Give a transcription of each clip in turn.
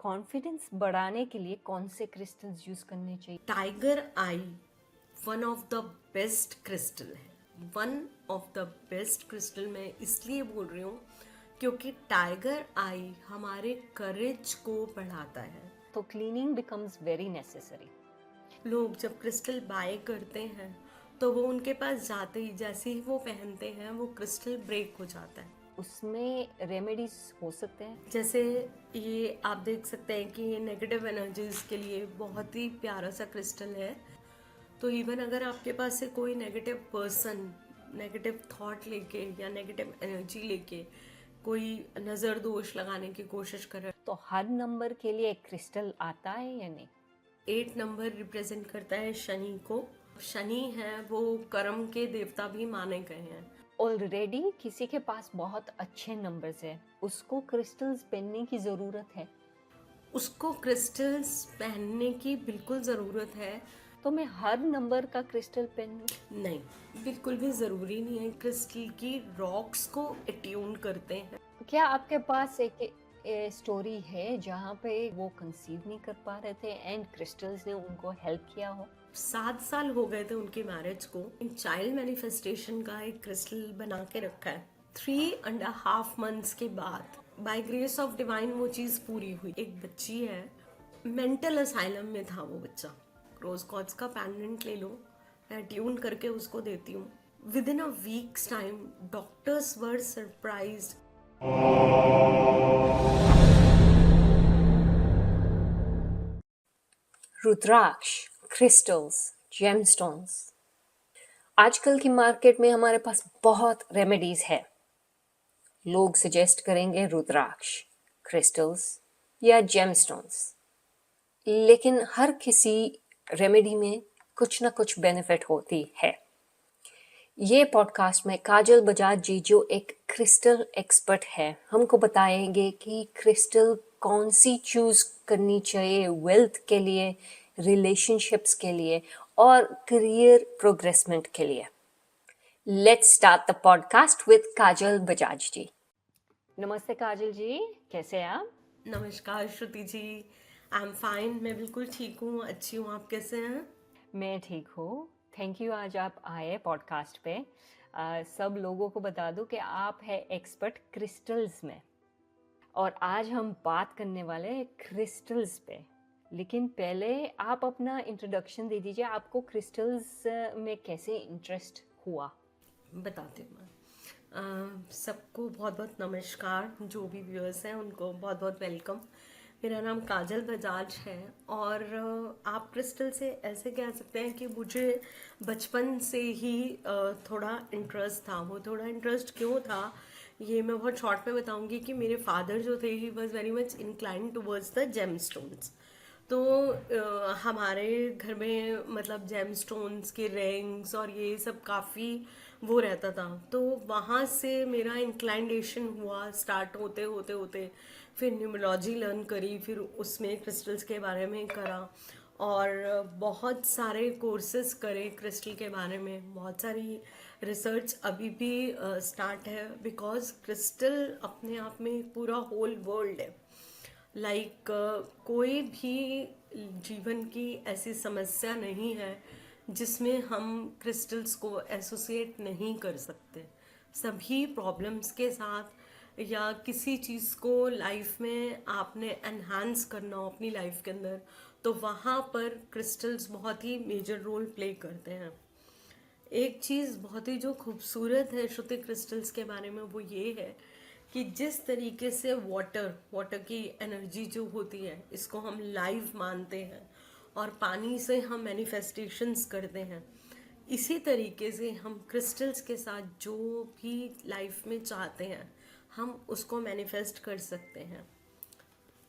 Confidence बढ़ाने के लिए कौन से क्रिस्टल्स यूज करने चाहिए? Tiger eye one of the best crystal है। One of the best crystal मैं इसलिए बोल रही हूँ क्योंकि टाइगर आई हमारे करेज को बढ़ाता है। तो क्लीनिंग बिकम्स वेरी नेसेसरी। लोग जब क्रिस्टल बाय करते हैं तो वो उनके पास जाते ही जैसे ही वो पहनते हैं वो क्रिस्टल ब्रेक हो जाता है। उसमें रेमेडीज हो सकते हैं? जैसे ये आप देख सकते हैं कि ये नेगेटिव एनर्जीज के लिए बहुत ही प्यारा सा क्रिस्टल है। तो इवन अगर आपके पास से कोई नेगेटिव पर्सन नेगेटिव थॉट लेके या नेगेटिव एनर्जी लेके कोई नज़र दोष लगाने की कोशिश कर रहा है, तो हर नंबर के लिए एक क्रिस्टल आता है या नहीं? 8 नंबर रिप्रेजेंट करता है शनि को। शनि है वो कर्म के देवता भी माने गए हैं। ऑलरेडी किसी के पास बहुत अच्छे नंबर्स है, उसको क्रिस्टल्स पहनने की ज़रूरत है? उसको क्रिस्टल्स पहनने की बिल्कुल ज़रूरत है। तो मैं हर नंबर का क्रिस्टल पहनूं? नहीं, बिल्कुल भी ज़रूरी नहीं है। क्रिस्टल की रॉक्स को अट्यून करते हैं। क्या आपके पास एक स्टोरी है जहाँ पे वो कंसीव नहीं कर पा रहे थे एंड क्रिस्टल्स ने उनको हेल्प किया हो? 7 साल हो गए थे उनकी मैरिज को। चाइल्ड मैनिफेस्टेशन का एक क्रिस्टल बना के रखा है। 3.5 मंथ्स के बाद बाय ग्रेस ऑफ डिवाइन वो चीज़ पूरी हुई। एक बच्ची है, मेंटल असाइलम में था वो बच्चा। रोज कॉर्ड्स का पेंडेंट ले लो, मैं ट्यून करके उसको देती हूँ। Within a week's time doctors were surprised. Rudraksha, crystals, gemstones, आजकल की मार्केट में हमारे पास बहुत रेमेडीज है। लोग सजेस्ट करेंगे रुद्राक्ष, क्रिस्टल्स या जेमस्टोन्स, लेकिन हर किसी रेमेडी में कुछ ना कुछ बेनिफिट होती है। ये पॉडकास्ट में काजल बजाज जी, जो एक क्रिस्टल एक्सपर्ट है, हमको बताएंगे कि क्रिस्टल कौन सी चूज करनी चाहिए वेल्थ के लिए, रिलेशनशिप्स के लिए और करियर प्रोग्रेसमेंट के लिए। Let's start the podcast with Kajal Bajaj ji. नमस्ते काजल जी, कैसे हैं आप? नमस्कार श्रुति जी, आई एम फाइन। मैं बिल्कुल ठीक हूँ, अच्छी हूँ। आप कैसे हैं? मैं ठीक हूँ, थैंक यू। आज आप आए पॉडकास्ट पे। सब लोगों को बता दूं कि आप है एक्सपर्ट क्रिस्टल्स में, और आज हम बात करने वाले हैं क्रिस्टल्स पे। लेकिन पहले आप अपना इंट्रोडक्शन दे दीजिए, आपको क्रिस्टल्स में कैसे इंटरेस्ट हुआ? बताती हूँ मैं। सबको बहुत बहुत नमस्कार। जो भी व्यूअर्स हैं उनको बहुत बहुत वेलकम। मेरा नाम काजल बजाज है और आप क्रिस्टल से ऐसे कह सकते हैं कि मुझे बचपन से ही थोड़ा इंटरेस्ट था। वो थोड़ा इंटरेस्ट क्यों था ये मैं बहुत शॉर्ट में बताऊंगी कि मेरे फादर जो थे he was very much inclined towards the gem stones. तो हमारे घर में मतलब जेम स्टोन्स के रिंग्स और ये सब काफ़ी वो रहता था। तो वहाँ से मेरा इंक्लाइनेशन हुआ स्टार्ट होते होते होते। फिर न्यूमरोलॉजी लर्न करी, फिर उसमें क्रिस्टल्स के बारे में करा और बहुत सारे कोर्सेज करे क्रिस्टल के बारे में। बहुत सारी रिसर्च अभी भी स्टार्ट है, बिकॉज क्रिस्टल अपने आप में एक पूरा होल वर्ल्ड है। लाइक कोई भी जीवन की ऐसी समस्या नहीं है जिसमें हम क्रिस्टल्स को एसोसिएट नहीं कर सकते। सभी प्रॉब्लम्स के साथ या किसी चीज़ को लाइफ में आपने एनहांस करना हो अपनी लाइफ के अंदर, तो वहाँ पर क्रिस्टल्स बहुत ही मेजर रोल प्ले करते हैं। एक चीज़ बहुत ही जो खूबसूरत है श्रुति क्रिस्टल्स के बारे में वो ये है कि जिस तरीके से वाटर की एनर्जी जो होती है, इसको हम लाइव मानते हैं और पानी से हम मैनिफेस्टेशंस करते हैं, इसी तरीके से हम क्रिस्टल्स के साथ जो भी लाइफ में चाहते हैं हम उसको मैनिफेस्ट कर सकते हैं।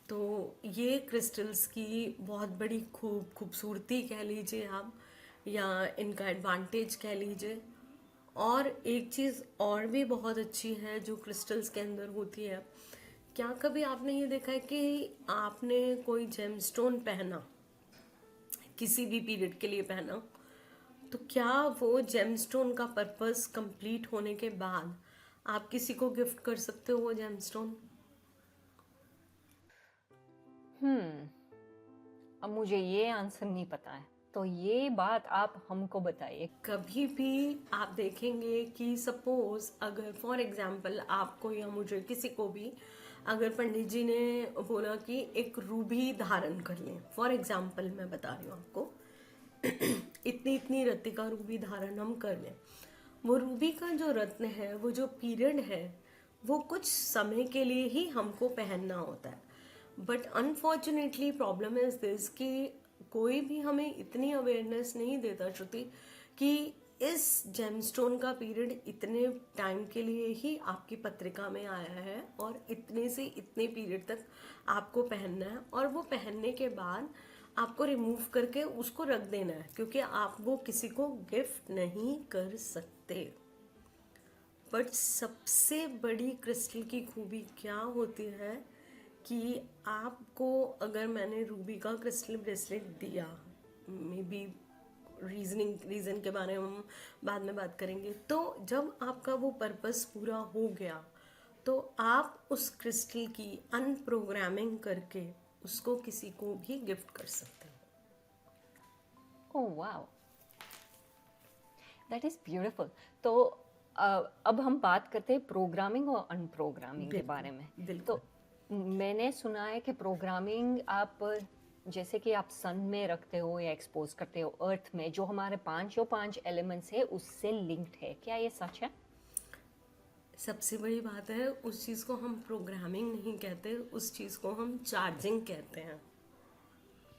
तो ये क्रिस्टल्स की बहुत बड़ी खूबसूरती कह लीजिए आप, या इनका एडवांटेज कह लीजिए। और एक चीज़ और भी बहुत अच्छी है जो क्रिस्टल्स के अंदर होती है। क्या कभी आपने ये देखा है कि आपने कोई जेमस्टोन पहना, किसी भी पीरियड के लिए पहना, तो क्या वो जेमस्टोन का पर्पस कंप्लीट होने के बाद आप किसी को गिफ्ट कर सकते हो वो जेमस्टोन? अब मुझे ये आंसर नहीं पता है, तो ये बात आप हमको बताइए। कभी भी आप देखेंगे कि सपोज अगर फॉर एग्जांपल आपको या मुझे किसी को भी अगर पंडित जी ने बोला कि एक रूबी धारण कर लें, फॉर एग्जांपल मैं बता रही हूँ आपको, इतनी इतनी रत्ती का रूबी धारण हम कर लें, वो रूबी का जो रत्न है, वो जो पीरियड है, वो कुछ समय के लिए ही हमको पहनना होता है। But unfortunately problem is this कि कोई भी हमें इतनी अवेयरनेस नहीं देता श्रुति कि इस जेमस्टोन का पीरियड इतने टाइम के लिए ही आपकी पत्रिका में आया है और इतने से इतने पीरियड तक आपको पहनना है, और वो पहनने के बाद आपको रिमूव करके उसको रख देना है, क्योंकि आप वो किसी को गिफ्ट नहीं कर सकते। बट सबसे बड़ी क्रिस्टल की खूबी क्या होती है कि आपको अगर मैंने रूबी का क्रिस्टल ब्रेसलेट दिया, मे बी रीजन के बारे में हम बाद में बात करेंगे, तो जब आपका वो पर्पस पूरा हो गया तो आप उस क्रिस्टल की अनप्रोग्रामिंग करके उसको किसी को भी गिफ्ट कर सकते हो। Oh wow, that is beautiful. तो अब हम बात करते हैं प्रोग्रामिंग और अनप्रोग्रामिंग के बारे में। बिल्कुल। तो मैंने सुना है कि प्रोग्रामिंग आप जैसे कि आप सन में रखते हो या एक्सपोज करते हो अर्थ में, जो हमारे पांच एलिमेंट्स है उससे लिंक्ड है, क्या ये सच है? सबसे बड़ी बात है, उस चीज़ को हम प्रोग्रामिंग नहीं कहते, उस चीज़ को हम चार्जिंग कहते हैं।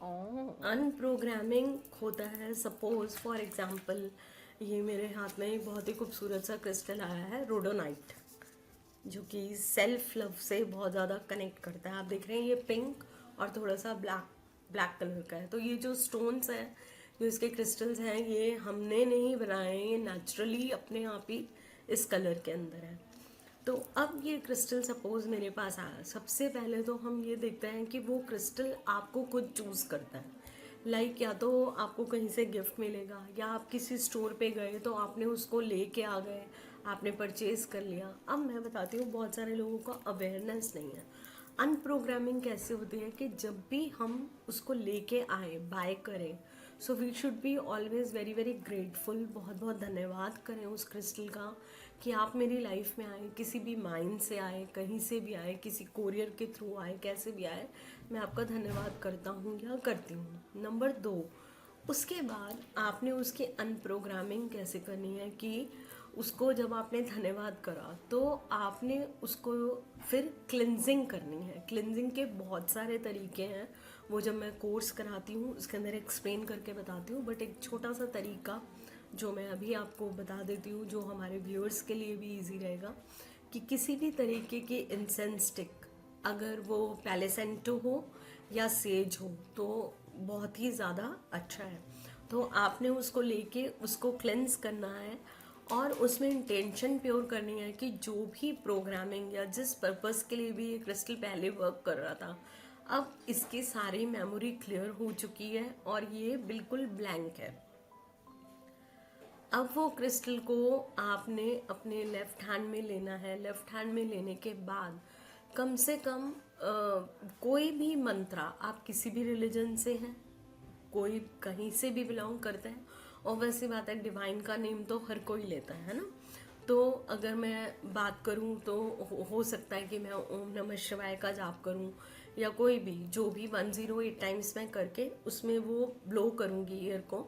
ओह, अनप्रोग्रामिंग होता है, सपोज फॉर एग्जांपल ये मेरे हाथ में एक बहुत ही खूबसूरत सा क्रिस्टल आया है, रोडोनाइट, जो कि सेल्फ लव से बहुत ज़्यादा कनेक्ट करता है। आप देख रहे हैं ये पिंक और थोड़ा सा ब्लैक ब्लैक कलर का है। तो ये जो स्टोन्स हैं, जो इसके क्रिस्टल्स हैं, ये हमने नहीं बनाए, ये नेचुरली अपने आप ही इस कलर के अंदर है। तो अब ये क्रिस्टल सपोज मेरे पास आया, सबसे पहले तो हम ये देखते हैं कि वो क्रिस्टल आपको खुद चूज करता है। लाइक या तो आपको कहीं से गिफ्ट मिलेगा, या आप किसी स्टोर पे गए तो आपने उसको लेके आ गए, आपने परचेज कर लिया। अब मैं बताती हूँ, बहुत सारे लोगों को अवेयरनेस नहीं है। अनप्रोग्रामिंग कैसे होती है कि जब भी हम उसको लेके आए, बाय करें, so we should be always very very grateful, बहुत बहुत धन्यवाद करें उस क्रिस्टल का कि आप मेरी लाइफ में आए, किसी भी माइंड से आए, कहीं से भी आए, किसी कोरियर के थ्रू आए, कैसे भी आए, मैं आपका धन्यवाद करता हूँ या करती हूँ। नंबर 2, उसके बाद आपने उसकी अनप्रोग्रामिंग कैसे करनी है कि उसको जब आपने धन्यवाद करा तो आपने उसको फिर क्लिनजिंग करनी है। क्लिनजिंग के बहुत सारे तरीके हैं, वो जब मैं कोर्स कराती हूँ उसके अंदर एक्सप्लेन करके बताती हूँ, बट एक छोटा सा तरीका जो मैं अभी आपको बता देती हूँ, जो हमारे व्यूअर्स के लिए भी इजी रहेगा, कि किसी भी तरीके की इंसेंस स्टिक, अगर वो पैलेसेंटो हो या सेज हो, तो बहुत ही ज़्यादा अच्छा है। तो आपने उसको लेके उसको क्लेंस करना है और उसमें इंटेंशन प्योर करनी है कि जो भी प्रोग्रामिंग या जिस पर्पस के लिए भी ये क्रिस्टल पहले वर्क कर रहा था, अब इसकी सारी मेमोरी क्लियर हो चुकी है और ये बिल्कुल ब्लैंक है। अब वो क्रिस्टल को आपने अपने लेफ्ट हैंड में लेना है। लेफ्ट हैंड में लेने के बाद कम से कम कोई भी मंत्रा, आप किसी भी रिलीजन से हैं, कोई कहीं से भी बिलोंग करते हैं, और वैसी बात है डिवाइन का नेम तो हर कोई लेता है ना। तो अगर मैं बात करूं तो हो सकता है कि मैं ओम नमः शिवाय का जाप करूं, या कोई भी जो भी 108 टाइम्स मैं करके उसमें वो ब्लो करूंगी ईयर को,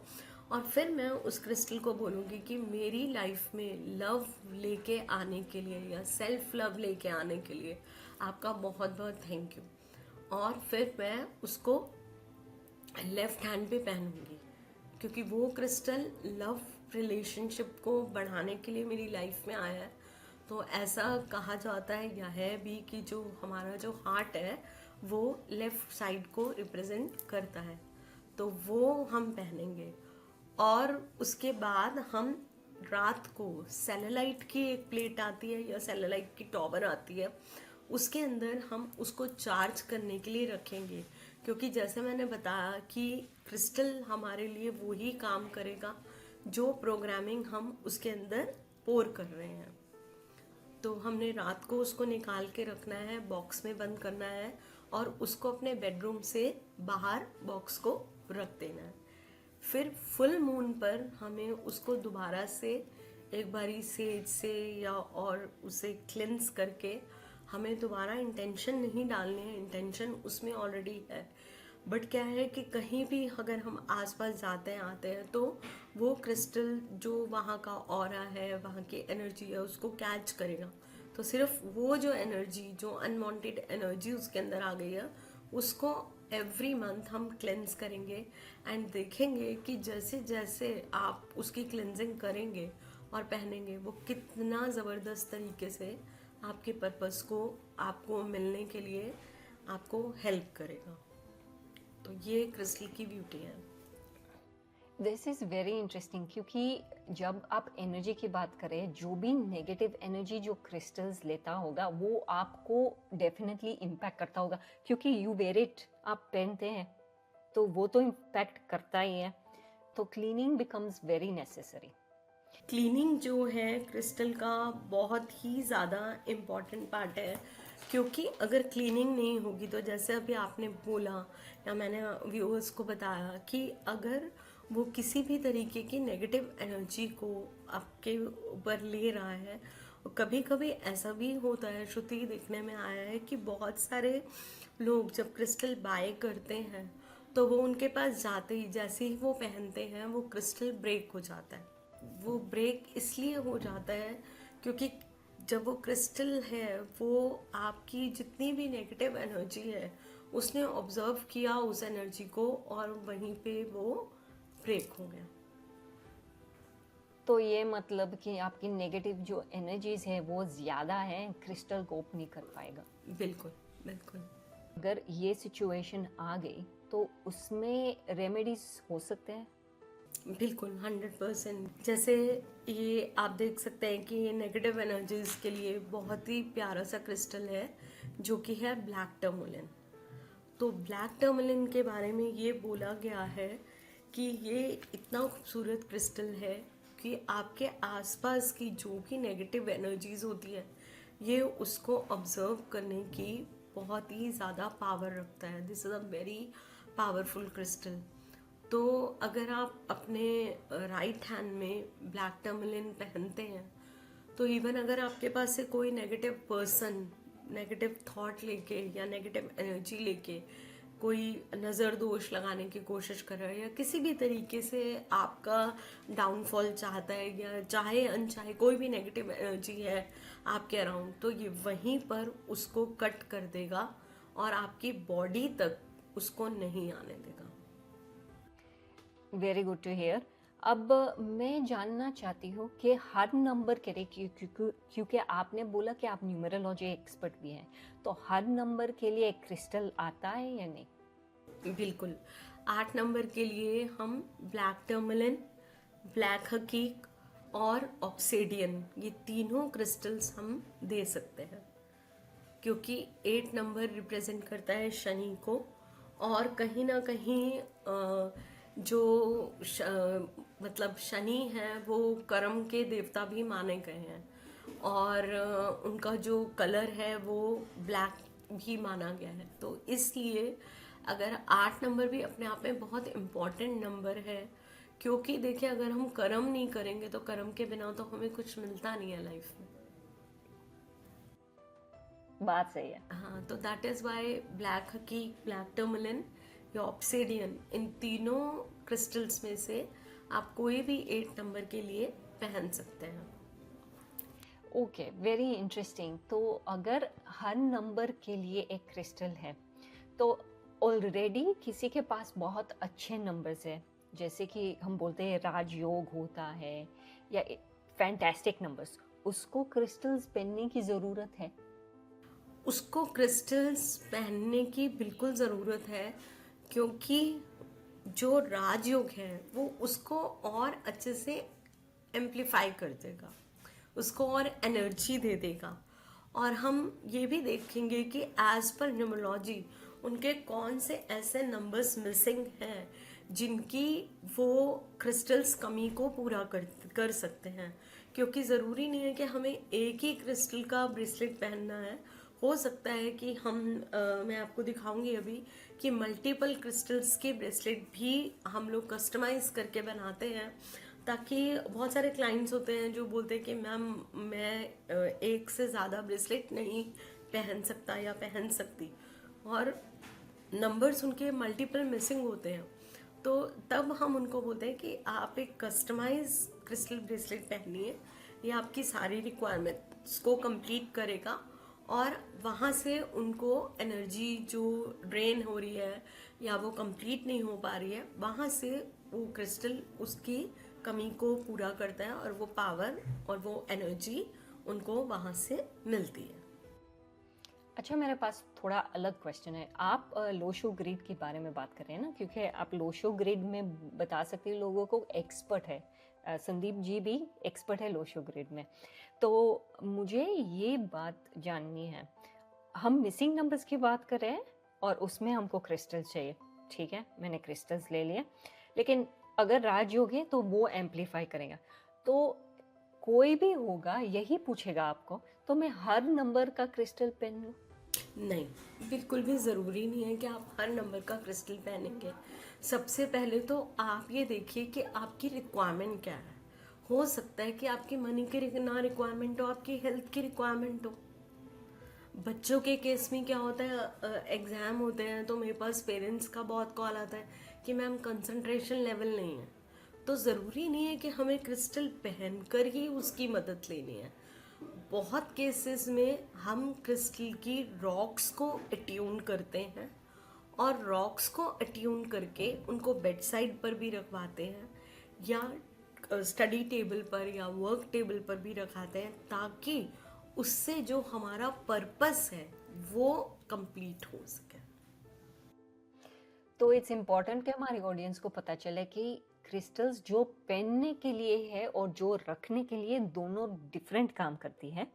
और फिर मैं उस क्रिस्टल को बोलूँगी कि मेरी लाइफ में लव लेके आने के लिए या सेल्फ लव लेके आने के लिए आपका बहुत बहुत थैंक यू। और फिर मैं उसको लेफ्ट हैंड पे पहनूंगी, क्योंकि वो क्रिस्टल लव रिलेशनशिप को बढ़ाने के लिए मेरी लाइफ में आया है। तो ऐसा कहा जाता है या है भी कि जो हमारा जो हार्ट है वो लेफ्ट साइड को रिप्रेजेंट करता है, तो वो हम पहनेंगे। और उसके बाद हम रात को सेलेलाइट की एक प्लेट आती है या सेलेलाइट की टॉवर आती है, उसके अंदर हम उसको चार्ज करने के लिए रखेंगे, क्योंकि जैसे मैंने बताया कि क्रिस्टल हमारे लिए वो ही काम करेगा जो प्रोग्रामिंग हम उसके अंदर पोर कर रहे हैं। तो हमने रात को उसको निकाल के रखना है, बॉक्स में बंद करना है, और उसको अपने बेडरूम से बाहर बॉक्स को रख देना है। फिर फुल मून पर हमें उसको दोबारा से एक बारी सेज से या और उसे क्लिंस करके हमें दोबारा इंटेंशन नहीं डालनी है, इंटेंशन उसमें ऑलरेडी है। बट क्या है कि कहीं भी अगर हम आसपास जाते हैं आते हैं तो वो क्रिस्टल जो वहाँ का ऑरा है, वहाँ की एनर्जी है, उसको कैच करेगा। तो सिर्फ वो जो एनर्जी, जो अनवांटेड एनर्जी उसके अंदर आ गई है, उसको एवरी मंथ हम क्लेंस करेंगे। एंड देखेंगे कि जैसे जैसे आप उसकी क्लेंजिंग करेंगे और पहनेंगे, वो कितना ज़बरदस्त तरीके से आपके पर्पस को आपको मिलने के लिए आपको हेल्प करेगा। तो ये क्रिस्टल की ब्यूटी है। दिस इज़ वेरी इंटरेस्टिंग, क्योंकि जब आप एनर्जी की बात करें, जो भी नेगेटिव एनर्जी जो क्रिस्टल्स लेता होगा वो आपको डेफिनेटली इम्पैक्ट करता होगा, क्योंकि यू वेयर इट, आप पहनते हैं तो वो तो इम्पैक्ट करता ही है। तो cleaning becomes very necessary. Cleaning जो है क्रिस्टल का बहुत ही ज़्यादा इम्पॉर्टेंट पार्ट है, क्योंकि अगर क्लीनिंग नहीं होगी तो जैसे अभी आपने बोला या मैंने व्यूअर्स को बताया कि अगर वो किसी भी तरीके की नेगेटिव एनर्जी को आपके ऊपर ले रहा है, कभी कभी ऐसा भी होता है, श्रुति देखने में आया है कि बहुत सारे लोग जब क्रिस्टल बाय करते हैं तो वो उनके पास जाते ही जैसे ही वो पहनते हैं वो क्रिस्टल ब्रेक हो जाता है। वो ब्रेक इसलिए हो जाता है क्योंकि जब वो क्रिस्टल है वो आपकी जितनी भी नेगेटिव एनर्जी है उसने ऑब्जर्व किया उस एनर्जी को और वहीं पे वो ब्रेक हो गया। तो ये मतलब कि आपकी नेगेटिव जो एनर्जीज है वो ज़्यादा है, क्रिस्टल कोप नहीं कर पाएगा। बिल्कुल बिल्कुल। अगर ये सिचुएशन आ गई तो उसमें रेमेडीज हो सकते हैं। बिल्कुल 100%। जैसे ये आप देख सकते हैं कि ये नेगेटिव एनर्जीज के लिए बहुत ही प्यारा सा क्रिस्टल है जो कि है ब्लैक टर्मोलिन। तो ब्लैक टर्मोलिन के बारे में ये बोला गया है कि ये इतना खूबसूरत क्रिस्टल है कि आपके आसपास की जो भी नेगेटिव एनर्जीज होती है ये उसको ऑब्जर्व करने की बहुत ही ज़्यादा पावर रखता है। This is a very powerful crystal. तो अगर आप अपने राइट हैंड में ब्लैक टर्मोलिन पहनते हैं तो इवन अगर आपके पास से कोई नेगेटिव पर्सन नेगेटिव थॉट लेके या नेगेटिव एनर्जी लेके कोई नज़र दोष लगाने की कोशिश कर रहा है या किसी भी तरीके से आपका डाउनफॉल चाहता है या चाहे अनचाहे कोई भी नेगेटिव एनर्जी है आपके अराउंड, तो ये वहीं पर उसको कट कर देगा और आपकी बॉडी तक उसको नहीं आने देगा। Very good to hear. अब मैं जानना चाहती हूँ कि हर नंबर के लिए, क्योंकि आपने बोला कि आप न्यूमरोलॉजी एक्सपर्ट भी हैं, तो हर नंबर के लिए एक क्रिस्टल आता है या नहीं? बिल्कुल। 8 नंबर के लिए हम ब्लैक टर्मलिन, ब्लैक हकीक और ऑब्सिडियन, ये तीनों क्रिस्टल्स हम दे सकते हैं, क्योंकि 8 नंबर रिप्रेजेंट करता है शनि को और कहीं ना कहीं मतलब शनि है वो कर्म के देवता भी माने गए हैं और उनका जो कलर है वो ब्लैक भी माना गया है। तो इसलिए अगर 8 नंबर भी अपने आप में बहुत इम्पोर्टेंट नंबर है, क्योंकि देखिए अगर हम कर्म नहीं करेंगे तो कर्म के बिना तो हमें कुछ मिलता नहीं है लाइफ में। बात सही है। हाँ, तो दैट इज वाई ब्लैक हकीक, ब्लैक टर्मलिन या ऑब्सिडियन, इन तीनों क्रिस्टल्स में से आप कोई भी 8 नंबर के लिए पहन सकते हैं। Okay, very interesting. तो अगर हर नंबर के लिए एक क्रिस्टल है तो ऑलरेडी किसी के पास बहुत अच्छे नंबर्स है, जैसे कि हम बोलते हैं राजयोग होता है या फैंटास्टिक नंबर्स, उसको क्रिस्टल्स पहनने की ज़रूरत है? उसको क्रिस्टल्स पहनने की बिल्कुल ज़रूरत है, क्योंकि जो राजयोग है वो उसको और अच्छे से एम्प्लीफाई कर देगा, उसको और एनर्जी दे देगा। और हम ये भी देखेंगे कि एज पर न्यूमरोलॉजी उनके कौन से ऐसे नंबर्स मिसिंग हैं जिनकी वो क्रिस्टल्स कमी को पूरा कर सकते हैं। क्योंकि ज़रूरी नहीं है कि हमें एक ही क्रिस्टल का ब्रेसलेट पहनना है, हो सकता है कि मैं आपको दिखाऊंगी अभी कि मल्टीपल क्रिस्टल्स के ब्रेसलेट भी हम लोग कस्टमाइज करके बनाते हैं, ताकि बहुत सारे क्लाइंट्स होते हैं जो बोलते हैं कि मैम मैं एक से ज़्यादा ब्रेसलेट नहीं पहन सकता या पहन सकती, और नंबर्स उनके मल्टीपल मिसिंग होते हैं। तो तब हम उनको बोलते हैं कि आप एक कस्टमाइज क्रिस्टल ब्रेसलेट पहनिए, ये आपकी सारी रिक्वायरमेंट्स को कंप्लीट करेगा, और वहाँ से उनको एनर्जी जो ड्रेन हो रही है या वो कंप्लीट नहीं हो पा रही है, वहाँ से वो क्रिस्टल उसकी कमी को पूरा करता है और वो पावर और वो एनर्जी उनको वहाँ से मिलती है। अच्छा, मेरे पास थोड़ा अलग क्वेश्चन है। आप लोशो ग्रिड के बारे में बात कर रहे हैं ना, क्योंकि आप लोशो ग्रिड में बता सकते हैं, लोगों को एक्सपर्ट है। संदीप जी भी एक्सपर्ट है लोशो ग्रिड में। तो मुझे ये बात जाननी है, हम मिसिंग नंबर्स की बात कर रहे हैं और उसमें हमको क्रिस्टल्स चाहिए। ठीक है, मैंने क्रिस्टल्स ले लिए, लेकिन अगर राजयोग है तो वो एम्पलीफाई करेगा। तो कोई भी होगा यही पूछेगा आपको, तो मैं हर नंबर का क्रिस्टल पहन लूँ? नहीं, बिल्कुल भी ज़रूरी नहीं है कि आप हर नंबर का क्रिस्टल पहनेंगे। सबसे पहले तो आप ये देखिए कि आपकी रिक्वायरमेंट क्या है। हो सकता है कि आपकी मनी की ना रिक्वायरमेंट हो, आपकी हेल्थ की रिक्वायरमेंट हो। बच्चों के केस में क्या होता है, एग्ज़ाम होते हैं तो मेरे पास पेरेंट्स का बहुत कॉल आता है कि मैम कंसंट्रेशन लेवल नहीं है। तो ज़रूरी नहीं है कि हमें क्रिस्टल पहनकर ही उसकी मदद लेनी है। बहुत केसेस में हम क्रिस्टल की रॉक्स को अट्यून करते हैं, और रॉक्स को अट्यून करके उनको बेड साइड पर भी रखवाते हैं, या स्टडी टेबल पर या वर्क टेबल पर भी रखाते हैं, ताकि उससे जो हमारा पर्पस है वो कंप्लीट हो सके। तो इट्स इम्पॉर्टेंट कि हमारी ऑडियंस को पता चले कि क्रिस्टल्स जो पहनने के लिए है और जो रखने के लिए, दोनों डिफरेंट काम करती है।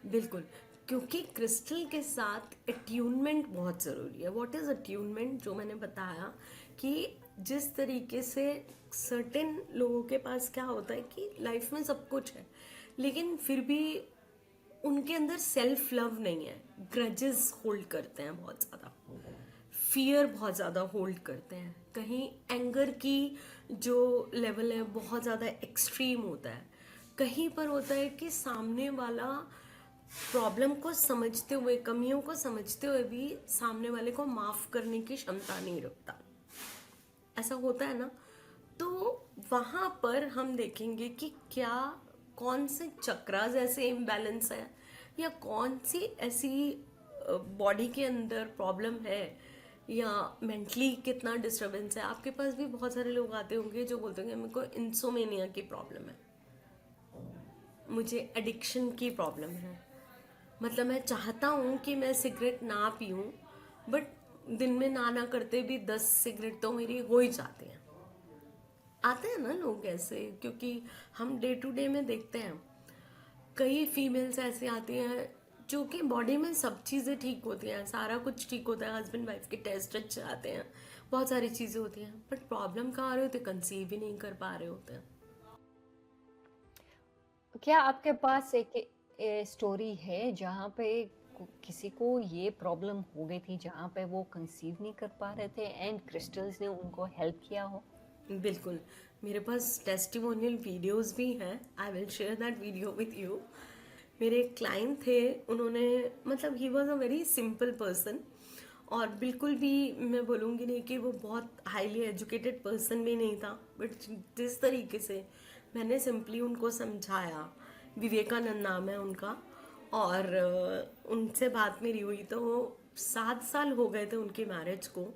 बिल्कुल, क्योंकि क्रिस्टल के साथ अट्यूनमेंट बहुत ज़रूरी है। What is attunement? जो मैंने बताया कि जिस तरीके से सर्टेन लोगों के पास क्या होता है कि लाइफ में सब कुछ है, लेकिन फिर भी उनके अंदर सेल्फ लव नहीं है, ग्रजेस होल्ड करते हैं बहुत ज़्यादा, फियर बहुत ज़्यादा होल्ड करते हैं, कहीं एंगर की जो लेवल है बहुत ज़्यादा एक्सट्रीम होता है, कहीं पर होता है कि सामने वाला प्रॉब्लम को समझते हुए, कमियों को समझते हुए भी सामने वाले को माफ़ करने की क्षमता नहीं रखता। ऐसा होता है ना। तो वहाँ पर हम देखेंगे कि क्या, कौन से चक्रास ऐसे इम्बैलेंस है, या कौन सी ऐसी बॉडी के अंदर प्रॉब्लम है, या मेंटली कितना डिस्टरबेंस है। आपके पास भी बहुत सारे लोग आते होंगे जो बोलते होंगे मेरे को इंसोमेनिया की प्रॉब्लम है, मुझे एडिक्शन की प्रॉब्लम है, मतलब मैं चाहता हूँ कि मैं सिगरेट ना पीऊँ, बट दिन में ना करते भी 10 सिगरेट तो मेरी हो ही जाती हैं। आते हैं ना लोग ऐसे, क्योंकि हम डे टू डे में देखते हैं कई फीमेल्स ऐसी आती हैं जो कि बॉडी में सब चीज़ें ठीक होती हैं, सारा कुछ ठीक होता है, हस्बैंड वाइफ के टेस्ट अच्छे आते हैं, बहुत सारी चीज़ें होती हैं, बट प्रॉब्लम कहाँ आ रही होती है, कंसीव ही नहीं कर पा रहे होते हैं। क्या आपके पास एक स्टोरी है जहाँ पे किसी को ये प्रॉब्लम हो गई थी, जहाँ पे वो कंसीव नहीं कर पा रहे थे एंड क्रिस्टल्स ने उनको हेल्प किया हो? बिल्कुल, मेरे पास टेस्टिमोनियल वीडियोस भी हैं, I will share that video with you. मेरे एक क्लाइंट थे, उन्होंने, मतलब he was a very simple person, और बिल्कुल भी मैं बोलूँगी नहीं कि वो बहुत हाईली एजुकेटेड पर्सन भी नहीं था, बट जिस तरीके से मैंने सिंपली उनको समझाया, विवेकानंद नाम है उनका, और उनसे बात मेरी हुई तो 7 साल हो गए थे उनकी मैरिज को,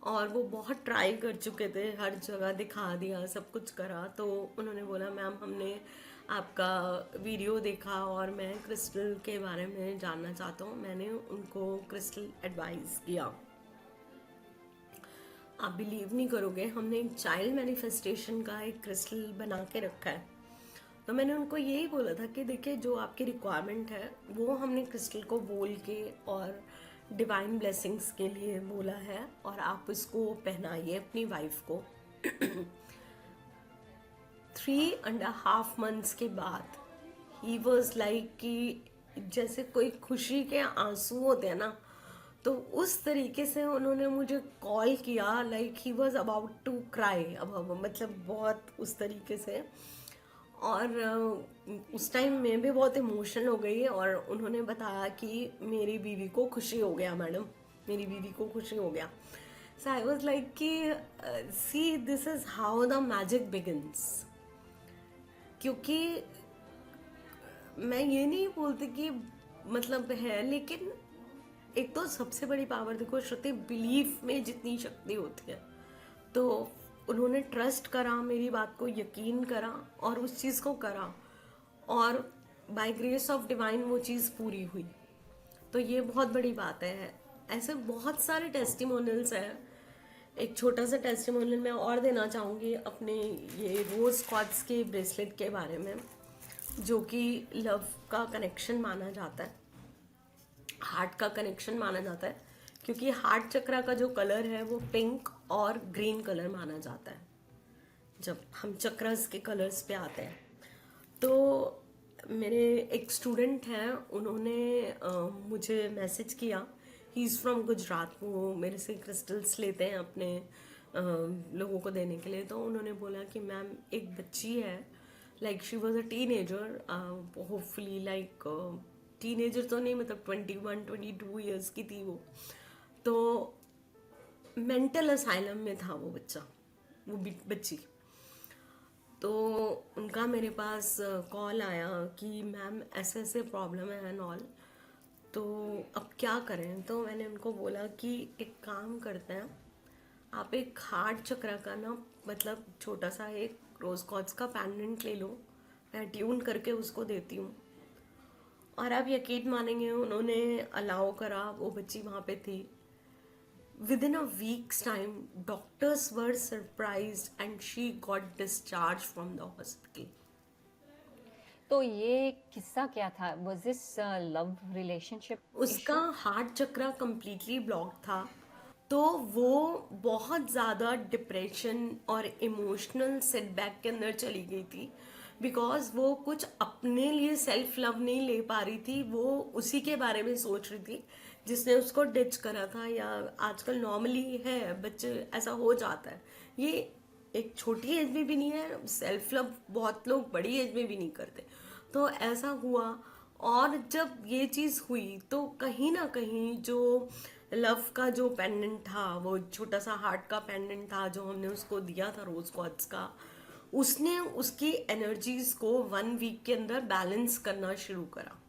और वो बहुत ट्राई कर चुके थे, हर जगह दिखा दिया, सब कुछ करा, तो उन्होंने बोला मैम हमने आपका वीडियो देखा और मैं क्रिस्टल के बारे में जानना चाहता हूँ। मैंने उनको क्रिस्टल एडवाइस किया। आप बिलीव नहीं करोगे, हमने एक चाइल्ड मैनिफेस्टेशन का एक क्रिस्टल बना के रखा है। तो मैंने उनको यही बोला था कि देखिए जो आपकी रिक्वायरमेंट है वो हमने क्रिस्टल को बोल के और डिवाइन ब्लेसिंग्स के लिए बोला है, और आप इसको पहनाइए अपनी वाइफ को। 3.5 months के बाद ही वॉज लाइक कि जैसे कोई खुशी के आंसू होते हैं ना, तो उस तरीके से उन्होंने मुझे कॉल किया, like he was about to cry. अब मतलब बहुत उस तरीके से। और उस टाइम मैं भी बहुत इमोशनल हो गई, और उन्होंने बताया कि मेरी बीवी को खुशी हो गया मैडम, मेरी बीवी को खुशी हो गया। सो आई वॉज लाइक कि see this is how the magic begins. क्योंकि मैं ये नहीं बोलती कि मतलब है, लेकिन एक तो सबसे बड़ी पावर देखो श्रुति, बिलीफ में जितनी शक्ति होती है। तो उन्होंने ट्रस्ट करा, मेरी बात को यकीन करा और उस चीज़ को करा, और बाय ग्रेस ऑफ डिवाइन वो चीज़ पूरी हुई। तो ये बहुत बड़ी बात है। ऐसे बहुत सारे टेस्टिमोनियल्स हैं। एक छोटा सा टेस्टिमोनियल मैं और देना चाहूँगी अपने ये रोज़ क्वार्ट्ज के ब्रेसलेट के बारे में, जो कि लव का कनेक्शन माना जाता है, हार्ट का कनेक्शन माना जाता है। क्योंकि हार्ट चक्रा का जो कलर है वो पिंक और ग्रीन कलर माना जाता है जब हम चक्रस के कलर्स पे आते हैं। तो मेरे एक स्टूडेंट हैं, उन्होंने मुझे मैसेज किया। He is from Gujarat. वो मेरे से क्रिस्टल्स लेते हैं अपने लोगों को देने के लिए। तो उन्होंने बोला कि मैम एक बच्ची है, like she was a teenager, hopefully like teenager तो नहीं, मतलब 21-22 ईयर्स की थी वो। तो मेंटल असाइलम में था वो बच्चा, वो बच्ची। तो उनका मेरे पास कॉल आया कि मैम ऐसे ऐसे प्रॉब्लम है एंड ऑल, तो अब क्या करें। तो मैंने उनको बोला कि एक काम करते हैं, आप एक हार्ट चक्र का ना, मतलब छोटा सा एक रोज कॉर्ड्स का पेंडेंट ले लो, मैं ट्यून करके उसको देती हूँ। और आप यकीन मानेंगे, उन्होंने अलाउ करा, वो बच्ची वहाँ पे थी। Within a week's time, doctors were surprised and she got discharged from the hospital. तो ये किस्सा क्या था? वाज दिस लव रिलेशनशिप उसका इशू? हार्ट चक्रा कंप्लीटली ब्लॉक था। तो वो बहुत ज़्यादा डिप्रेशन और इमोशनल सेटबैक के अंदर चली गई थी, बिकॉज वो कुछ अपने लिए सेल्फ लव नहीं ले पा रही थी। वो उसी के बारे में सोच रही थी जिसने उसको डिच करा था। या आजकल नॉर्मली है, बच्चे ऐसा हो जाता है। ये एक छोटी एज में भी नहीं है, सेल्फ लव बहुत लोग बड़ी एज में भी नहीं करते। तो ऐसा हुआ। और जब ये चीज़ हुई तो कहीं ना कहीं जो लव का जो पेंडेंट था, वो छोटा सा हार्ट का पेंडेंट था जो हमने उसको दिया था रोज क्वार्ट्ज का, उसने उसकी एनर्जीज को 1 वीक के अंदर बैलेंस करना शुरू करा।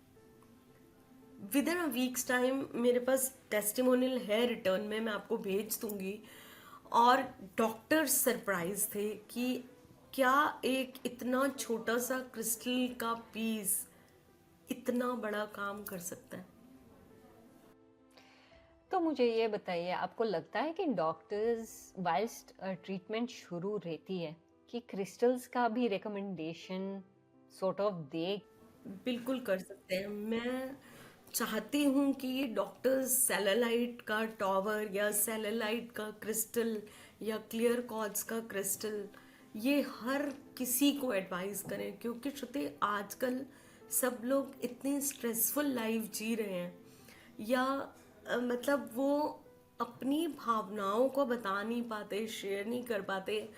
With in a week's time मेरे पास टेस्टिमोनियल है रिटर्न में, मैं आपको भेज दूंगी। और डॉक्टर सरप्राइज थे कि क्या एक इतना छोटा सा क्रिस्टल का पीस इतना बड़ा काम कर सकता है। तो मुझे ये बताइए, आपको लगता है कि डॉक्टर्स वाइल्स्ट ट्रीटमेंट शुरू रहती है कि क्रिस्टल्स का भी रिकमेंडेशन सॉर्ट ऑफ दे? बिल्कुल कर सकते हैं। मैं चाहती हूँ कि डॉक्टर्स सेलेलाइट का टॉवर या सेलेलाइट का क्रिस्टल या क्लियर क्वार्ट्ज का क्रिस्टल ये हर किसी को एडवाइस करें। क्योंकि श्रुति आजकल सब लोग इतनी स्ट्रेसफुल लाइफ जी रहे हैं, या मतलब वो अपनी भावनाओं को बता नहीं पाते, शेयर नहीं कर पाते,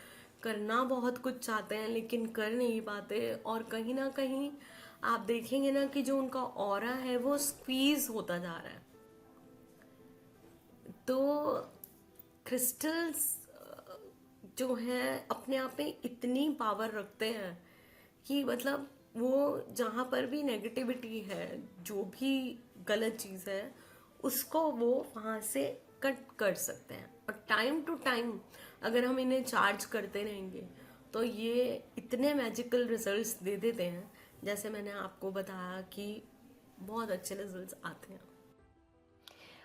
करना बहुत कुछ चाहते हैं लेकिन कर नहीं पाते। और कहीं ना कहीं आप देखेंगे ना कि जो उनका ऑरा है वो स्क्वीज होता जा रहा है। तो क्रिस्टल्स जो है अपने आप में इतनी पावर रखते हैं कि मतलब वो जहाँ पर भी नेगेटिविटी है, जो भी गलत चीज़ है, उसको वो वहाँ से कट कर सकते हैं। और टाइम टू टाइम अगर हम इन्हें चार्ज करते रहेंगे तो ये इतने मैजिकल रिजल्ट्स दे देते हैं, जैसे मैंने आपको बताया कि बहुत अच्छे रिजल्ट्स आते हैं।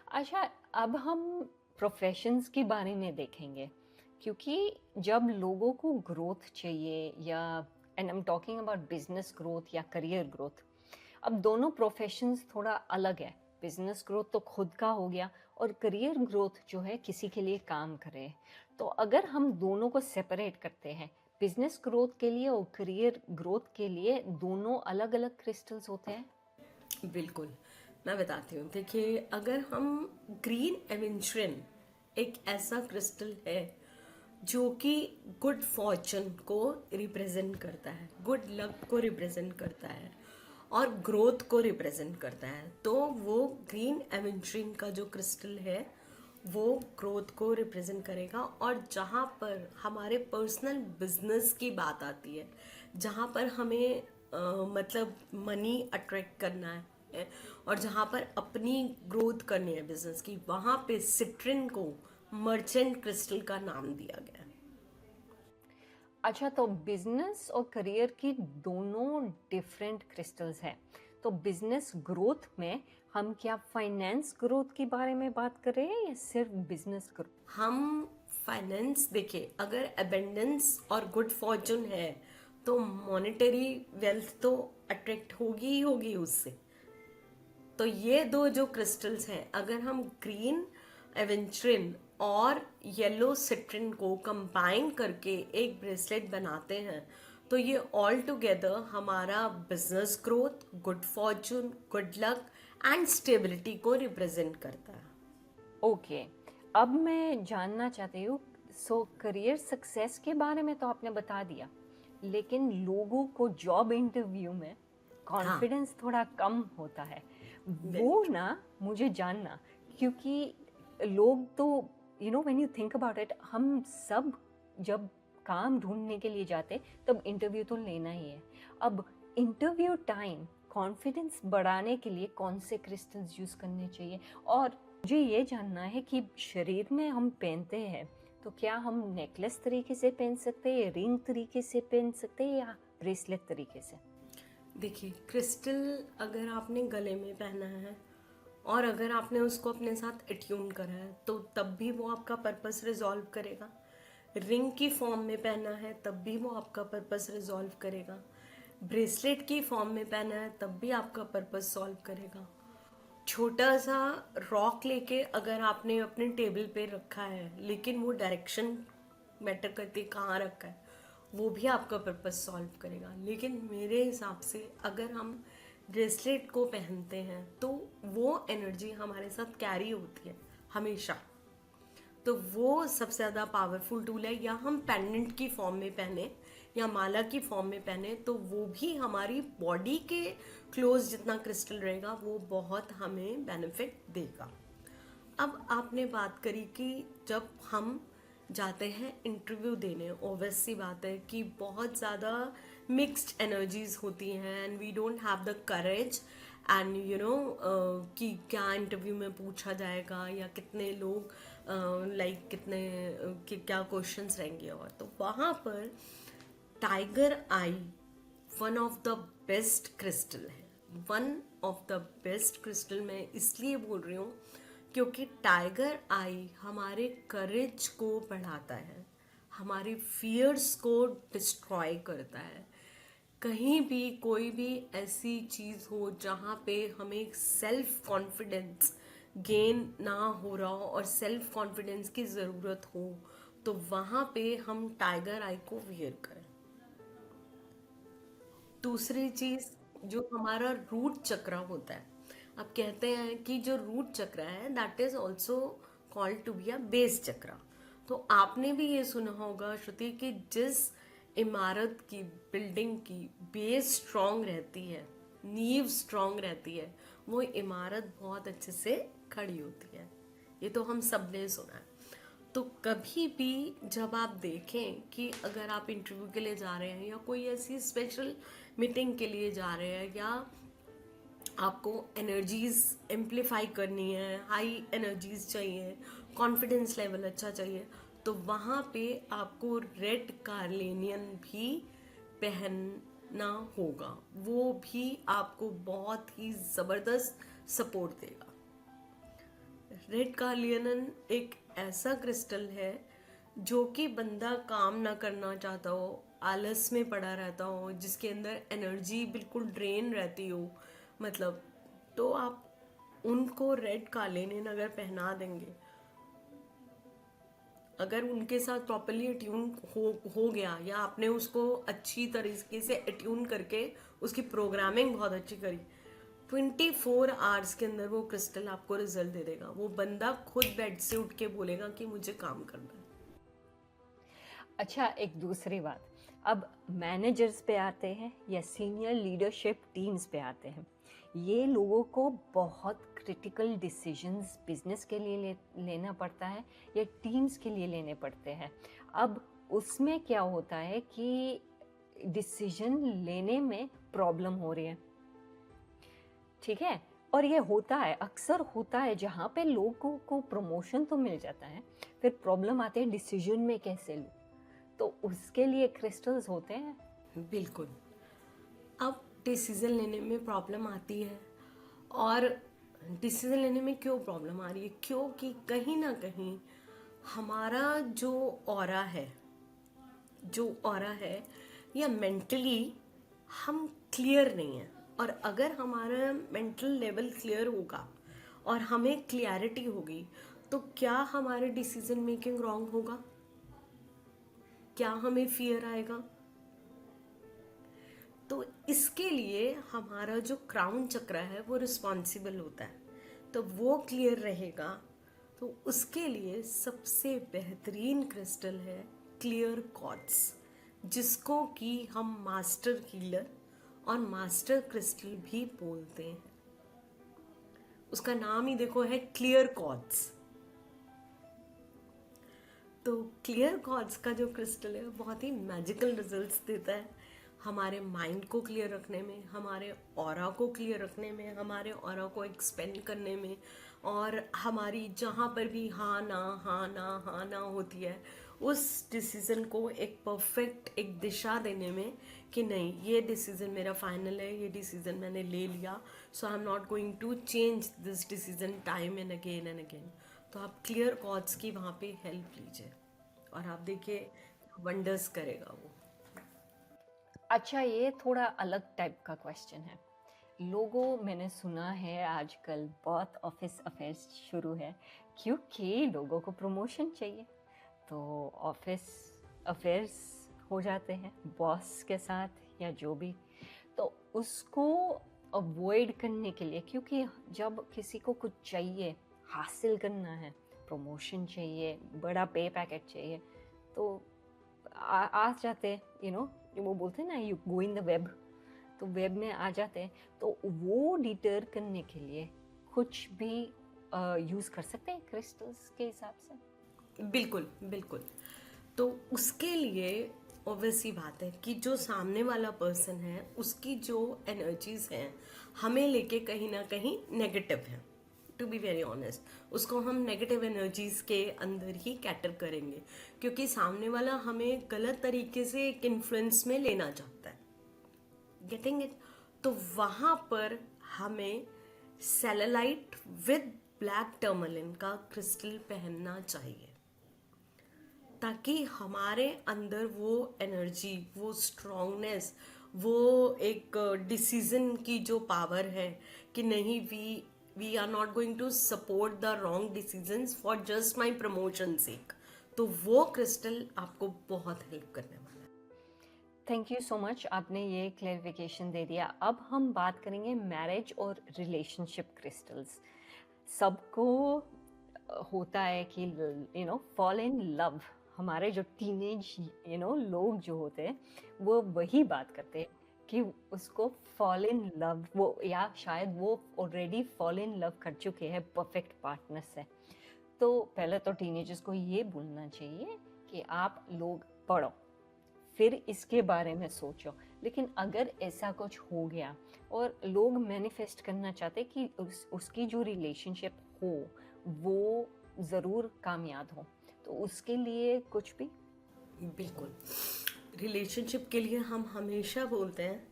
अच्छा, अब हम प्रोफेशंस के बारे में देखेंगे, क्योंकि जब लोगों को ग्रोथ चाहिए, या and I am talking about business growth या करियर ग्रोथ, अब दोनों प्रोफेशंस थोड़ा अलग है। बिजनेस ग्रोथ तो खुद का हो गया, और करियर ग्रोथ जो है किसी के लिए काम करे। तो अगर हम दोनों को सेपरेट करते हैं, बिजनेस ग्रोथ के लिए और करियर ग्रोथ के लिए दोनों अलग अलग क्रिस्टल्स होते हैं? बिल्कुल, मैं बताती हूँ। देखिए, अगर हम ग्रीन एवेंचुरिन एक ऐसा क्रिस्टल है जो कि गुड फॉर्चून को रिप्रेजेंट करता है, गुड लक को रिप्रेजेंट करता है और ग्रोथ को रिप्रेजेंट करता है, तो वो ग्रीन एवेंचुरिन का जो क्रिस्टल है वो ग्रोथ को रिप्रेजेंट करेगा। और जहाँ पर हमारे पर्सनल बिजनेस की बात आती है, जहाँ पर हमें मतलब मनी अट्रैक्ट करना है और जहाँ पर अपनी ग्रोथ करनी है बिजनेस की, वहाँ पे सिट्रिन को मर्चेंट क्रिस्टल का नाम दिया गया है। अच्छा, तो बिजनेस और करियर की दोनों डिफरेंट क्रिस्टल्स हैं। तो बिजनेस ग्रोथ में हम क्या फाइनेंस ग्रोथ के बारे में बात कर रहे हैं या सिर्फ बिजनेस ग्रोथ? हम फाइनेंस देखिए, अगर अबेंडेंस और गुड फॉर्चून है तो मॉनेटरी वेल्थ तो अट्रैक्ट होगी ही होगी उससे। तो ये दो जो क्रिस्टल्स हैं, अगर हम ग्रीन एवेंचुरिन और येलो सिट्रिन को कंबाइन करके एक ब्रेसलेट बनाते हैं, तो ये ऑल टुगेदर हमारा business growth, good Fortune, good luck and stability को रिप्रेजेंट करता है। ओके, अब मैं जानना चाहती हूँ, सो करियर सक्सेस के बारे में तो आपने बता दिया, लेकिन लोगों को जॉब इंटरव्यू में हाँ, कॉन्फिडेंस थोड़ा कम होता है, वेरी वो ट्रू। ना मुझे जानना, क्योंकि लोग तो when you think about it, हम सब जब काम ढूंढने के लिए जाते तब इंटरव्यू तो लेना ही है। अब इंटरव्यू टाइम कॉन्फिडेंस बढ़ाने के लिए कौन से क्रिस्टल्स यूज़ करने चाहिए? और मुझे ये जानना है कि शरीर में हम पहनते हैं, तो क्या हम नेकलेस तरीके से पहन सकते हैं, रिंग तरीके से पहन सकते हैं या ब्रेसलेट तरीके से? देखिए, क्रिस्टल अगर आपने गले में पहना है और अगर आपने उसको अपने साथ एट्यून करा है तो तब भी वो आपका पर्पस रिजॉल्व करेगा। रिंग की फॉर्म में पहना है तब भी वो आपका पर्पस रिजॉल्व करेगा। ब्रेसलेट की फॉर्म में पहना है तब भी आपका पर्पस सॉल्व करेगा। छोटा सा रॉक लेके अगर आपने अपने टेबल पे रखा है लेकिन वो डायरेक्शन मैटर करती है कहाँ रखा है, वो भी आपका पर्पस सॉल्व करेगा। लेकिन मेरे हिसाब से अगर हम ब्रेसलेट को पहनते हैं तो वो एनर्जी हमारे साथ कैरी होती है हमेशा, तो वो सबसे ज़्यादा पावरफुल टूल है। या हम पेंडेंट की फॉर्म में पहने या माला की फॉर्म में पहने तो वो भी हमारी बॉडी के क्लोज जितना क्रिस्टल रहेगा वो बहुत हमें बेनिफिट देगा। अब आपने बात करी कि जब हम जाते हैं इंटरव्यू देने, ऑब्वियस सी बात है कि बहुत ज़्यादा मिक्स्ड एनर्जीज होती हैं and we don't have the courage and कि क्या इंटरव्यू में पूछा जाएगा या कितने लोग लाइक कितने क्या क्वेश्चंस रहेंगे। और तो वहाँ पर tiger eye one of the best crystal है। One of the best crystal मैं इसलिए बोल रही हूँ क्योंकि टाइगर आई हमारे करेज को बढ़ाता है, हमारे फियर्स को डिस्ट्रॉय करता है। कहीं भी कोई भी ऐसी चीज़ हो जहाँ पे हमें सेल्फ कॉन्फिडेंस गेन ना हो रहा हो और सेल्फ कॉन्फिडेंस की ज़रूरत हो, तो वहाँ पे हम टाइगर आई को वियर करें। दूसरी चीज, जो हमारा रूट चक्र होता है, अब कहते हैं कि जो रूट चक्र है that is also called to be a base chakra. तो आपने भी ये सुना होगा श्रुति कि जिस इमारत की, बिल्डिंग की बेस स्ट्रांग रहती है, नींव स्ट्रांग रहती है, वो इमारत बहुत अच्छे से खड़ी होती है। ये तो हम सब ने सुना है। तो कभी भी जब आप देखें कि अगर आप इंटरव्यू के लिए जा रहे हैं या कोई ऐसी स्पेशल मीटिंग के लिए जा रहे हैं या आपको एनर्जीज एम्पलीफाई करनी है, हाई एनर्जीज चाहिए, कॉन्फिडेंस लेवल अच्छा चाहिए, तो वहाँ पे आपको रेड कार्लेनियन भी पहनना होगा। वो भी आपको बहुत ही ज़बरदस्त सपोर्ट देगा। रेड कार्लियन एक ऐसा क्रिस्टल है जो कि बंदा काम ना करना चाहता हो, आलस में पड़ा रहता हो, जिसके अंदर एनर्जी बिल्कुल ड्रेन रहती हो, मतलब, तो आप उनको रेड कार्लियन अगर पहना देंगे, अगर उनके साथ प्रॉपरली अट्यून हो गया या आपने उसको अच्छी तरीके से अट्यून करके उसकी प्रोग्रामिंग बहुत अच्छी करी, 24 आवर्स के अंदर वो क्रिस्टल आपको रिजल्ट दे देगा। वो बंदा खुद बेड से उठ के बोलेगा कि मुझे काम करना है। अच्छा, एक दूसरी बात, अब मैनेजर्स पे आते हैं या सीनियर लीडरशिप टीम्स पे आते हैं। ये लोगों को बहुत क्रिटिकल डिसीजंस बिजनेस के लिए लेना पड़ता है या टीम्स के लिए लेने पड़ते हैं। अब उसमें क्या होता है कि डिसीजन लेने में प्रॉब्लम हो रही है, ठीक है, और ये होता है, अक्सर होता है, जहाँ पे लोगों को प्रमोशन तो मिल जाता है, फिर प्रॉब्लम आते हैं डिसीजन में कैसे लूँ, तो उसके लिए क्रिस्टल्स होते हैं। बिल्कुल। अब डिसीजन लेने में प्रॉब्लम आती है, और डिसीजन लेने में क्यों प्रॉब्लम आ रही है? क्योंकि कहीं ना कहीं हमारा जो ऑरा है या मेंटली हम क्लियर नहीं है। और अगर हमारा मेंटल लेवल क्लियर होगा और हमें क्लियरिटी होगी, तो क्या हमारे डिसीजन मेकिंग रॉन्ग होगा? क्या हमें फियर आएगा? तो इसके लिए हमारा जो क्राउन चक्र है वो रिस्पॉन्सिबल होता है। तो वो क्लियर रहेगा, तो उसके लिए सबसे बेहतरीन क्रिस्टल है क्लियर क्वार्ट्ज, जिसको कि हम मास्टर हीलर और मास्टर क्रिस्टल भी बोलते हैं। उसका नाम ही देखो है क्लियर क्वार्ट्ज। तो क्लियर क्वार्ट्ज का जो क्रिस्टल है बहुत ही मैजिकल रिजल्ट्स देता है हमारे माइंड को क्लियर रखने में, हमारे ऑरा को क्लियर रखने में, हमारे ऑरा को एक्सपेंड करने में, और हमारी जहाँ पर भी हाँ ना हाँ ना हाँ ना होती है, उस डिसीज़न को एक परफेक्ट एक दिशा देने में कि नहीं, ये डिसीज़न मेरा फाइनल है, ये डिसीज़न मैंने ले लिया, so I am not going to change this decision time and again. तो आप क्लियर कॉज की वहाँ पे हेल्प लीजिए और आप देखिए वंडर्स करेगा वो। अच्छा, ये थोड़ा अलग टाइप का क्वेश्चन है। लोगों, मैंने सुना है आजकल बहुत ऑफिस अफेयर्स शुरू है क्योंकि लोगों को प्रमोशन चाहिए, तो ऑफिस अफेयर्स हो जाते हैं बॉस के साथ या जो भी। तो उसको अवॉइड करने के लिए, क्योंकि जब किसी को कुछ चाहिए, हासिल करना है, प्रमोशन चाहिए, बड़ा पे पैकेट चाहिए, तो आ जाते, वो बोलते हैं ना, you go in the web, तो वेब में आ जाते हैं। तो वो डिटर करने के लिए कुछ भी यूज़ कर सकते हैं क्रिस्टल्स के हिसाब से। बिल्कुल बिल्कुल। तो उसके लिए ऑब्वियस ही बात है कि जो सामने वाला पर्सन है उसकी जो एनर्जीज हैं हमें लेके कहीं ना कहीं नेगेटिव है। टू बी वेरी ऑनेस्ट, उसको हम नेगेटिव एनर्जीज के अंदर ही कैटर करेंगे, क्योंकि सामने वाला हमें गलत तरीके से एक इन्फ्लुएंस में लेना चाहता है। Getting it? तो वहां पर हमें सेलेलाइट विद ब्लैक टर्मलिन का क्रिस्टल पहनना चाहिए, ताकि हमारे अंदर वो एनर्जी, वो स्ट्रांगनेस, वो एक डिसीजन की जो पावर है कि नहीं, we are not going to support the wrong decisions for just my promotion sake, तो वो क्रिस्टल आपको बहुत हेल्प करने वाला है। थैंक यू सो मच, आपने ये क्लैरिफिकेशन दे दिया। अब हम बात करेंगे मैरिज और रिलेशनशिप क्रिस्टल्स। सबको होता है कि फॉल इन लव। हमारे जो टीनेज लोग जो होते हैं वो वही बात करते हैं कि उसको फॉल इन लव, वो या शायद वो ऑलरेडी फॉल इन लव कर चुके हैं परफेक्ट पार्टनर से। तो पहले तो टीनेजर्स को ये बोलना चाहिए कि आप लोग पढ़ो, फिर इसके बारे में सोचो। लेकिन अगर ऐसा कुछ हो गया और लोग मैनिफेस्ट करना चाहते कि उसकी जो रिलेशनशिप हो वो ज़रूर कामयाब हो, तो उसके लिए कुछ भी। बिल्कुल। रिलेशनशिप के लिए हम हमेशा बोलते हैं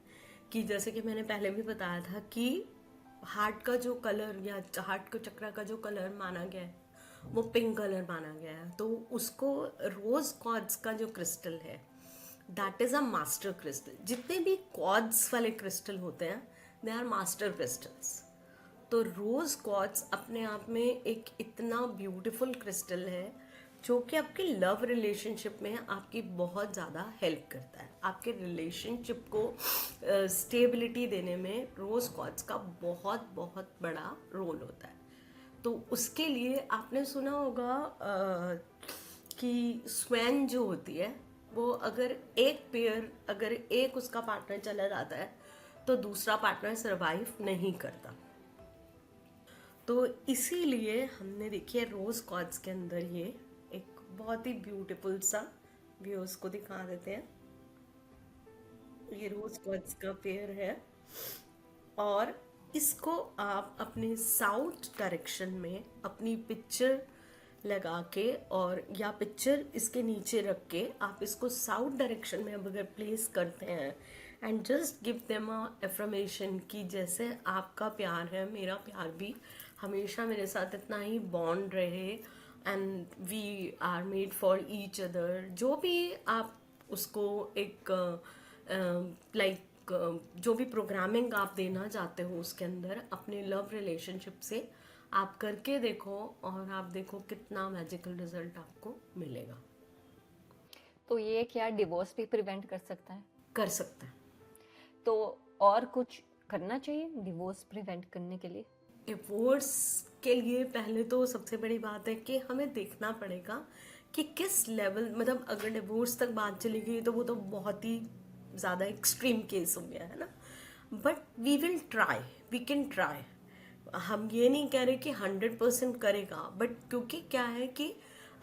कि जैसे कि मैंने पहले भी बताया था कि हार्ट का जो कलर या हार्ट का चक्रा का जो कलर माना गया है वो पिंक कलर माना गया है। तो उसको रोज क्वार्ट्ज का जो क्रिस्टल है that is a master crystal. जितने भी क्वार्ट्ज वाले क्रिस्टल होते हैं दे आर मास्टर क्रिस्टल्स। तो रोज क्वार्ट्ज अपने आप में एक इतना ब्यूटीफुल क्रिस्टल है जो कि आपके लव रिलेशनशिप में आपकी बहुत ज़्यादा हेल्प करता है। आपके रिलेशनशिप को स्टेबिलिटी देने में रोज़ क्वार्ट्ज का बहुत बहुत बड़ा रोल होता है। तो उसके लिए आपने सुना होगा कि स्वैन जो होती है वो अगर एक उसका पार्टनर चला जाता है तो दूसरा पार्टनर सरवाइव नहीं करता। तो इसीलिए हमने देखिए रोज कॉर्ड्स के अंदर ये एक बहुत ही ब्यूटीफुल सा व्यूज को दिखा देते हैं। ये रोज कॉर्ड्स का पेयर है और इसको आप अपने साउथ डायरेक्शन में अपनी पिक्चर लगा के और या पिक्चर इसके नीचे रख के आप इसको साउथ डायरेक्शन में अगर प्लेस करते हैं and just give them a affirmation कि जैसे आपका प्यार है मेरा प्यार भी हमेशा मेरे साथ इतना ही बॉन्ड रहे and we are made for each other. जो भी आप उसको एक लाइक जो भी प्रोग्रामिंग आप देना चाहते हो उसके अंदर अपने लव रिलेशनशिप से आप करके देखो और आप देखो कितना मैजिकल रिजल्ट आपको मिलेगा। तो ये क्या डिवोर्स भी प्रिवेंट कर सकता है? कर सकते हैं। तो और कुछ करना चाहिए डिवोर्स प्रिवेंट करने के लिए? डिवोर्स के लिए पहले तो सबसे बड़ी बात है कि हमें देखना पड़ेगा कि किस लेवल, मतलब अगर डिवोर्स तक बात चली गई तो वो तो बहुत ही ज़्यादा एक्सट्रीम केस हो गया है ना। But we will try, we can try. हम ये नहीं कह रहे कि 100% करेगा, बट क्योंकि क्या है कि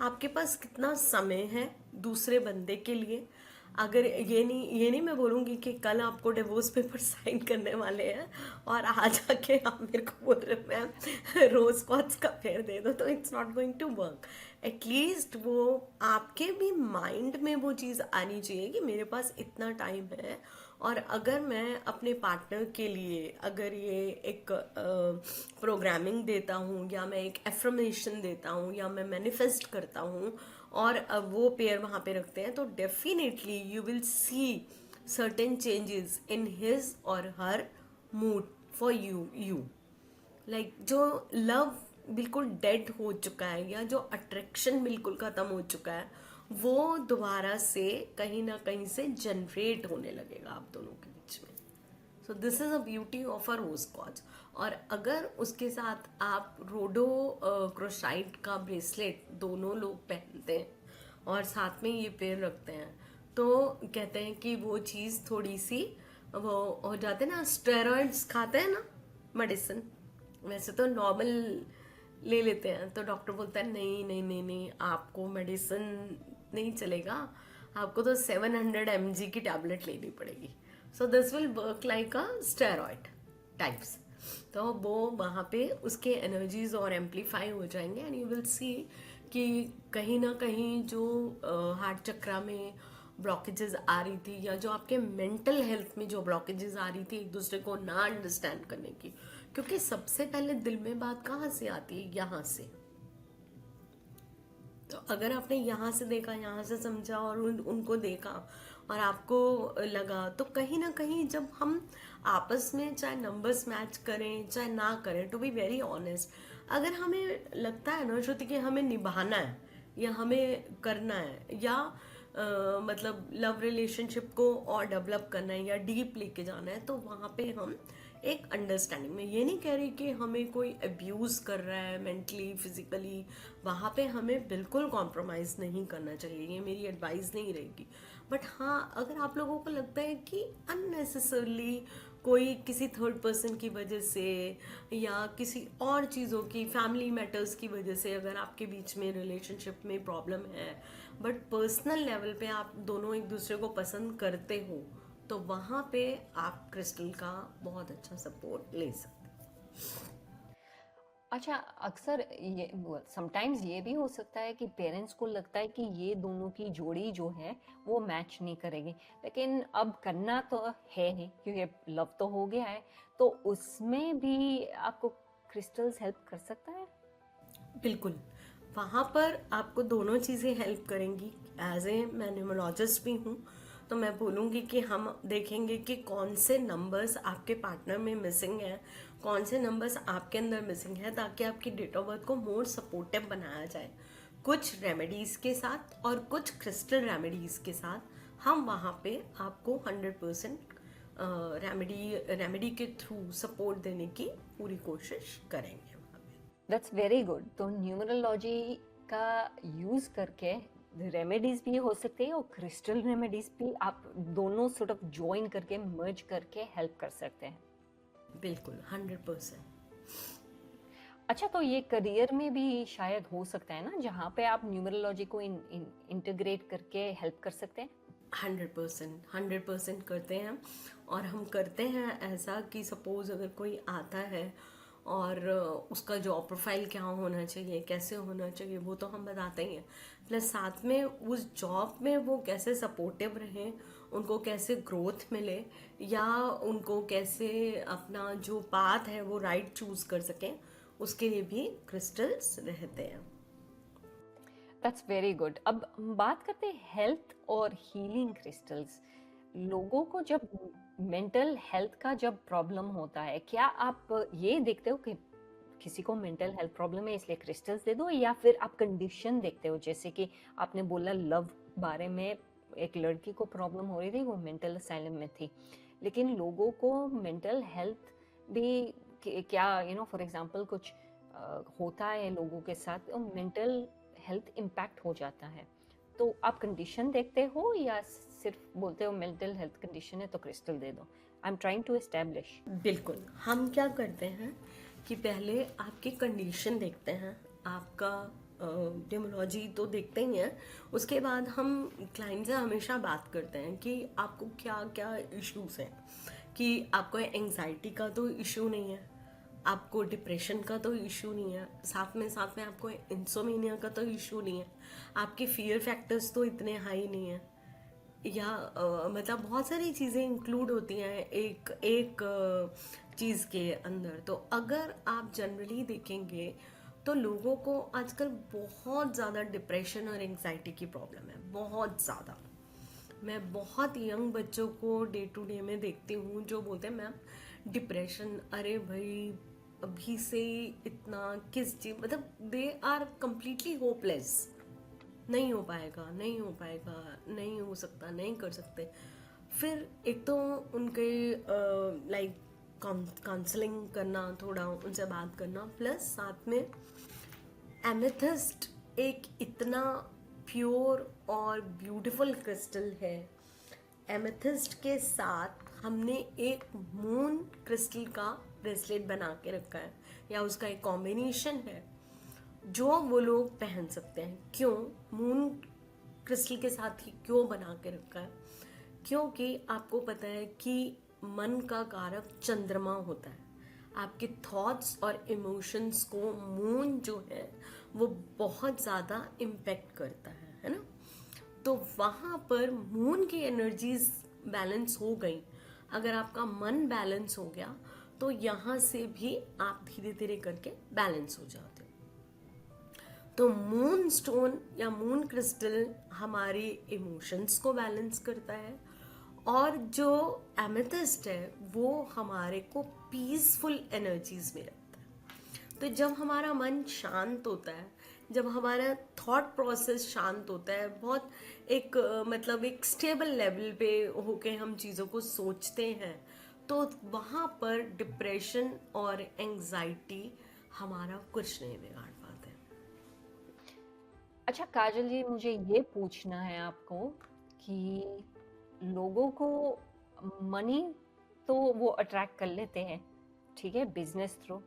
आपके पास कितना समय है दूसरे बंदे के लिए। अगर ये नहीं मैं बोलूँगी कि कल आपको डिवोर्स पेपर साइन करने वाले हैं और आज आके आप मेरे को बोल रहे हो मैम रोज कॉर्ड्स का पेयर दे दो, तो it's not going to work. At least वो आपके भी माइंड में वो चीज़ आनी चाहिए कि मेरे पास इतना टाइम है और अगर मैं अपने पार्टनर के लिए अगर ये एक प्रोग्रामिंग देता हूँ या मैं एक एफर्मेशन देता हूँ या मैं मैनिफेस्ट करता हूँ और अब वो पेयर वहाँ पे रखते हैं तो definitely you will see certain changes in his और हर मूड फॉर यू लाइक जो लव बिल्कुल डेड हो चुका है या जो अट्रैक्शन बिल्कुल खत्म हो चुका है वो दोबारा से कहीं ना कहीं से जनरेट होने लगेगा आप दोनों के बीच में। So this is a beauty of a rose quartz. और अगर उसके साथ आप रोडो क्रोशाइट का ब्रेसलेट दोनों लोग पहनते हैं और साथ में ये पेयर रखते हैं तो कहते हैं कि वो चीज़ थोड़ी सी वो हो जाते हैं ना, स्टेरॉइड्स खाते हैं ना मेडिसिन, वैसे तो नॉर्मल ले लेते हैं तो डॉक्टर बोलता है नहीं नहीं नहीं नहीं आपको मेडिसिन नहीं चलेगा, आपको तो 700 mg की टैबलेट लेनी पड़ेगी। So this will work like a steroid types. तो वो वहाँ पे उसके एनर्जीज और एम्पलीफाई हो जाएंगे एंड यू विल सी कि कहीं ना कहीं जो हार्ट चक्रा में ब्लॉकेजेस आ रही थी या जो आपके मेंटल हेल्थ में जो ब्लॉकेजेस आ रही थी एक दूसरे को ना अंडरस्टैंड करने की, क्योंकि सबसे पहले दिल में बात कहाँ से आती है, यहाँ से। तो अगर आपने यहाँ से देखा, यहाँ से समझा और उनको देखा और आपको लगा तो कहीं ना कहीं जब हम आपस में चाहे नंबर्स मैच करें चाहे ना करें, टू बी वेरी ऑनेस्ट, अगर हमें लगता है ना श्रुति कि हमें निभाना है या हमें करना है या मतलब लव रिलेशनशिप को और डेवलप करना है या डीप लेके जाना है तो वहाँ पे हम एक अंडरस्टैंडिंग में, ये नहीं कह रही कि हमें कोई अब्यूज़ कर रहा है मेंटली फिजिकली, वहाँ पे हमें बिल्कुल कॉम्प्रोमाइज़ नहीं करना चाहिए, ये मेरी एडवाइस नहीं रहेगी। बट हाँ, अगर आप लोगों को लगता है कि अननेसेसरली कोई किसी थर्ड पर्सन की वजह से या किसी और चीज़ों की फैमिली मैटर्स की वजह से अगर आपके बीच में रिलेशनशिप में प्रॉब्लम है बट पर्सनल लेवल पे आप दोनों एक दूसरे को पसंद करते हो तो वहाँ पे आप क्रिस्टल का बहुत अच्छा सपोर्ट ले सकते हैं। अच्छा, अक्सर ये समटाइम्स ये भी हो सकता है कि पेरेंट्स को लगता है कि ये दोनों की जोड़ी जो है वो मैच नहीं करेगी, लेकिन अब करना तो है ही क्योंकि लव तो हो गया है, तो उसमें भी आपको क्रिस्टल्स हेल्प कर सकता है? बिल्कुल, वहाँ पर आपको दोनों चीज़ें हेल्प करेंगी। एज ए मैं न्यूमरोलॉजिस्ट भी हूँ तो मैं बोलूँगी कि हम देखेंगे कि कौन से नंबर्स आपके पार्टनर में मिसिंग है, कौन से नंबर्स आपके अंदर मिसिंग है, ताकि आपकी डेट ऑफ बर्थ को मोर सपोर्टिव बनाया जाए। कुछ रेमेडीज के साथ और कुछ क्रिस्टल रेमेडीज के साथ हम वहाँ पे आपको 100% रेमेडी के थ्रू सपोर्ट देने की पूरी कोशिश करेंगे वहाँ पे। That's very good. तो न्यूमरोलॉजी का यूज करके रेमेडीज भी हो सकते हैं और क्रिस्टल रेमेडीज भी आप दोनों सॉर्ट ऑफ ज्वाइन करके मर्ज करके हेल्प कर सकते हैं। बिल्कुल 100%। अच्छा, तो ये करियर में भी शायद हो सकता है ना, जहाँ पे आप न्यूमरोलॉजी को इंटीग्रेट करके हेल्प कर सकते हैं। 100% करते हैं हम। और हम करते हैं ऐसा कि सपोज अगर कोई आता है और उसका जॉब प्रोफाइल क्या होना चाहिए, कैसे होना चाहिए, वो तो हम बताते ही हैं। प्लस साथ में उस जॉब में वो कैसे सपोर्टिव रहें, उनको कैसे ग्रोथ मिले, या उनको कैसे अपना जो पाथ है वो राइट चूज कर सकें, उसके लिए भी क्रिस्टल्स रहते हैं। That's very good. अब हम बात करते हैं हेल्थ और हीलिंग क्रिस्टल्स। लोगों को जब मेंटल हेल्थ का जब प्रॉब्लम होता है, क्या आप ये देखते हो कि किसी को मेंटल हेल्थ प्रॉब्लम है इसलिए क्रिस्टल्स दे दो, या फिर आप कंडीशन देखते हो? जैसे कि आपने बोला लव बारे में, एक लड़की को प्रॉब्लम हो रही थी, वो मेंटल असाइलम में थी, लेकिन लोगों को मेंटल हेल्थ भी क्या फॉर एग्जांपल कुछ होता है लोगों के साथ, मेंटल हेल्थ इम्पैक्ट हो जाता है, तो आप कंडीशन देखते हो या सिर्फ बोलते हो मेंटल हेल्थ कंडीशन है तो क्रिस्टल दे दो? I am trying to establish. बिल्कुल, हम क्या करते हैं कि पहले आपकी कंडीशन देखते हैं, आपका न्यूमरोलॉजी तो देखते ही हैं। उसके बाद हम क्लाइंट से हमेशा बात करते हैं कि आपको क्या क्या इश्यूज हैं, कि आपको एंजाइटी का तो इशू नहीं है, आपको डिप्रेशन का तो इशू नहीं है, साथ में आपको इंसोमेनिया का तो इशू नहीं है, आपके फियर फैक्टर्स तो इतने हाई नहीं है, या मतलब बहुत सारी चीज़ें इंक्लूड होती हैं एक एक चीज़ के अंदर। तो अगर आप जनरली देखेंगे तो लोगों को आजकल बहुत ज़्यादा डिप्रेशन और एंजाइटी की प्रॉब्लम है, बहुत ज़्यादा। मैं बहुत यंग बच्चों को डे टू डे में देखती हूँ जो बोलते हैं मैम डिप्रेशन, अरे भाई अभी से इतना किस चीज, मतलब दे आर कंप्लीटली होपलेस, नहीं हो पाएगा, नहीं हो पाएगा, नहीं हो सकता, नहीं कर सकते। फिर एक तो उनके लाइक काउंसलिंग करना, थोड़ा उनसे बात करना, प्लस साथ में एमेथिस्ट एक इतना प्योर और ब्यूटीफुल क्रिस्टल है। एमेथिस्ट के साथ हमने एक मून क्रिस्टल का ब्रेसलेट बना के रखा है, या उसका एक कॉम्बिनेशन है जो वो लोग पहन सकते हैं। क्यों मून क्रिस्टल के साथ ही क्यों बना के रखा है? क्योंकि आपको पता है कि मन का कारक चंद्रमा होता है। आपके थॉट्स और इमोशंस को मून जो है वो बहुत ज़्यादा इम्पेक्ट करता है ना। तो वहाँ पर मून की एनर्जीज बैलेंस हो गई, अगर आपका मन बैलेंस हो गया तो यहाँ से भी आप धीरे धीरे करके बैलेंस हो जाते हो। तो मून स्टोन या मून क्रिस्टल हमारे इमोशंस को बैलेंस करता है, और जो एमेथिस्ट है वो हमारे को पीसफुल एनर्जीज में रखता है। तो जब हमारा मन शांत होता है, जब हमारा थॉट प्रोसेस शांत होता है, बहुत एक मतलब एक स्टेबल लेवल पे होके हम चीज़ों को सोचते हैं, तो वहाँ पर डिप्रेशन और एंजाइटी हमारा कुछ नहीं बिगाड़ पाते। अच्छा काजल जी, मुझे ये पूछना है आपको कि लोगों को मनी तो वो अट्रैक्ट कर लेते हैं, ठीक है, बिजनेस थ्रू,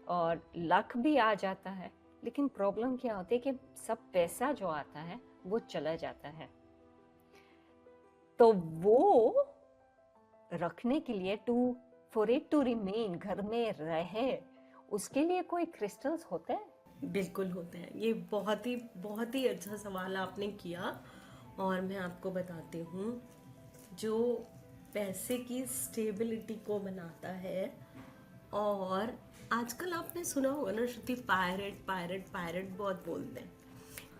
और लक भी आ जाता है, लेकिन प्रॉब्लम क्या होती है कि सब पैसा जो आता है वो चला जाता है। तो वो रखने के लिए, to for it to remain, घर में रहे, उसके लिए कोई क्रिस्टल्स होते हैं? बिल्कुल होते हैं। ये बहुत ही अच्छा सवाल आपने किया, और मैं आपको बताती हूँ। जो पैसे की स्टेबिलिटी को बनाता है, और आजकल आपने सुना होगा ना श्रुति, पायरेट पायरेट पायरेट बहुत बोलते हैं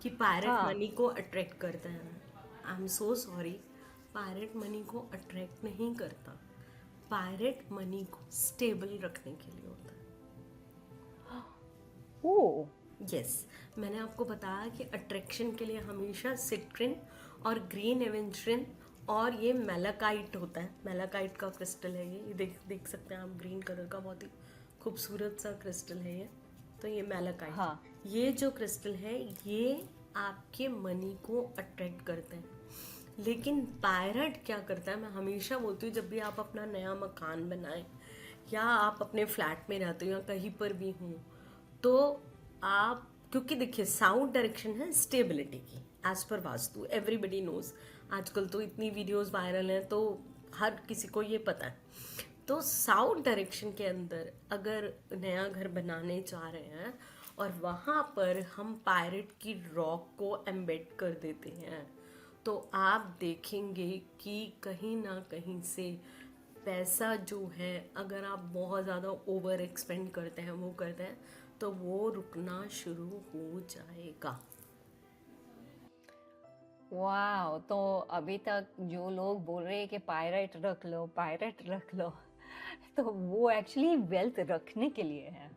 कि पायरेट हाँ। मनी को अट्रैक्ट करता है। I am so sorry, pirate money को अट्रैक्ट नहीं करता। पायरेट मनी को स्टेबल रखने के लिए होता है। ओ, यस, मैंने आपको बताया कि अट्रैक्शन के लिए हमेशा सिट्रिन और ग्रीन एवेंजरिन और ये मेलाकाइट होता है। मेलाकाइट का क्रिस्टल है ये देख देख सकते हैं आप, ग्रीन कलर का बहुत ही खूबसूरत सा क्रिस्टल है ये। तो ये मेलाकाइट, हाँ। ये जो क्रिस्टल है ये आपके मनी को अट्रैक्ट करते हैं। लेकिन पायरट क्या करता है, मैं हमेशा बोलती हूँ जब भी आप अपना नया मकान बनाएं या आप अपने फ्लैट में रहते हो या कहीं पर भी हूँ, तो आप, क्योंकि देखिए साउथ डायरेक्शन है स्टेबिलिटी की, as per vastu everybody knows. आजकल तो इतनी वीडियोस वायरल हैं तो हर किसी को ये पता है। तो साउथ डायरेक्शन के अंदर अगर नया घर बनाने जा रहे हैं और वहाँ पर हम पायरेट की रॉक को एम्बेड कर देते हैं, तो आप देखेंगे कि कहीं ना कहीं से पैसा जो है, अगर आप बहुत ज़्यादा ओवर एक्सपेंड करते हैं, वो करते हैं, तो वो रुकना शुरू हो जाएगा। वाह, तो अभी तक जो लोग बोल रहे हैं कि पायरेट रख लो, पायरेट रख लो, तो वो एक्चुअली वेल्थ रखने के लिए है।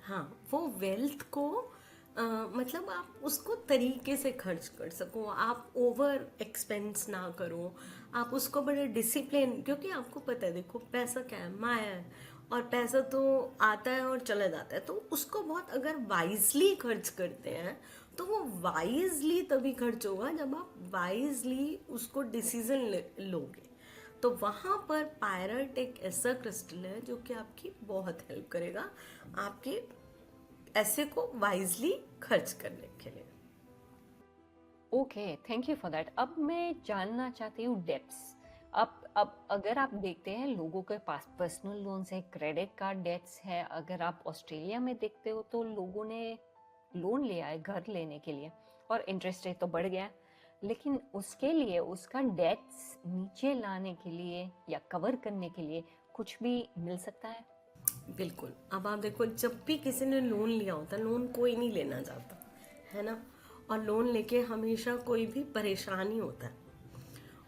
हाँ, वो वेल्थ को मतलब आप उसको तरीके से खर्च कर सको, आप ओवर एक्सपेंस ना करो, आप उसको बड़े डिसिप्लिन, क्योंकि आपको पता है देखो पैसा क्या है, माया है, और पैसा तो आता है और चला जाता है। तो उसको बहुत अगर वाइजली खर्च करते हैं तो वो वाइजली तभी खर्च होगा जब आप वाइजली उसको डिसीजन लोगे। तो वहाँ पर पायरट एक ऐसा क्रिस्टल है जो कि आपकी बहुत हेल्प करेगा आपके ऐसे को वाइजली खर्च करने के लिए। Okay, thank you for that. अब मैं जानना चाहती हूँ डेट्स। अब अगर आप देखते हैं लोगों के पास पर्सनल लोन्स है, क्रेडिट कार्ड डेट्स है। अगर आप ऑस्ट्रेलिया में देखते हो तो लोगों ने लोन लिया है घर लेने के लिए और इंटरेस्ट रेट तो बढ़ गया है। लेकिन उसके लिए उसका डेट्स नीचे लाने के लिए या कवर करने के लिए कुछ भी मिल सकता है? बिल्कुल, अब आप देखो जब भी किसी ने लोन लिया होता है, लोन कोई नहीं लेना चाहता है ना, और लोन लेके हमेशा कोई भी परेशान ही होता है।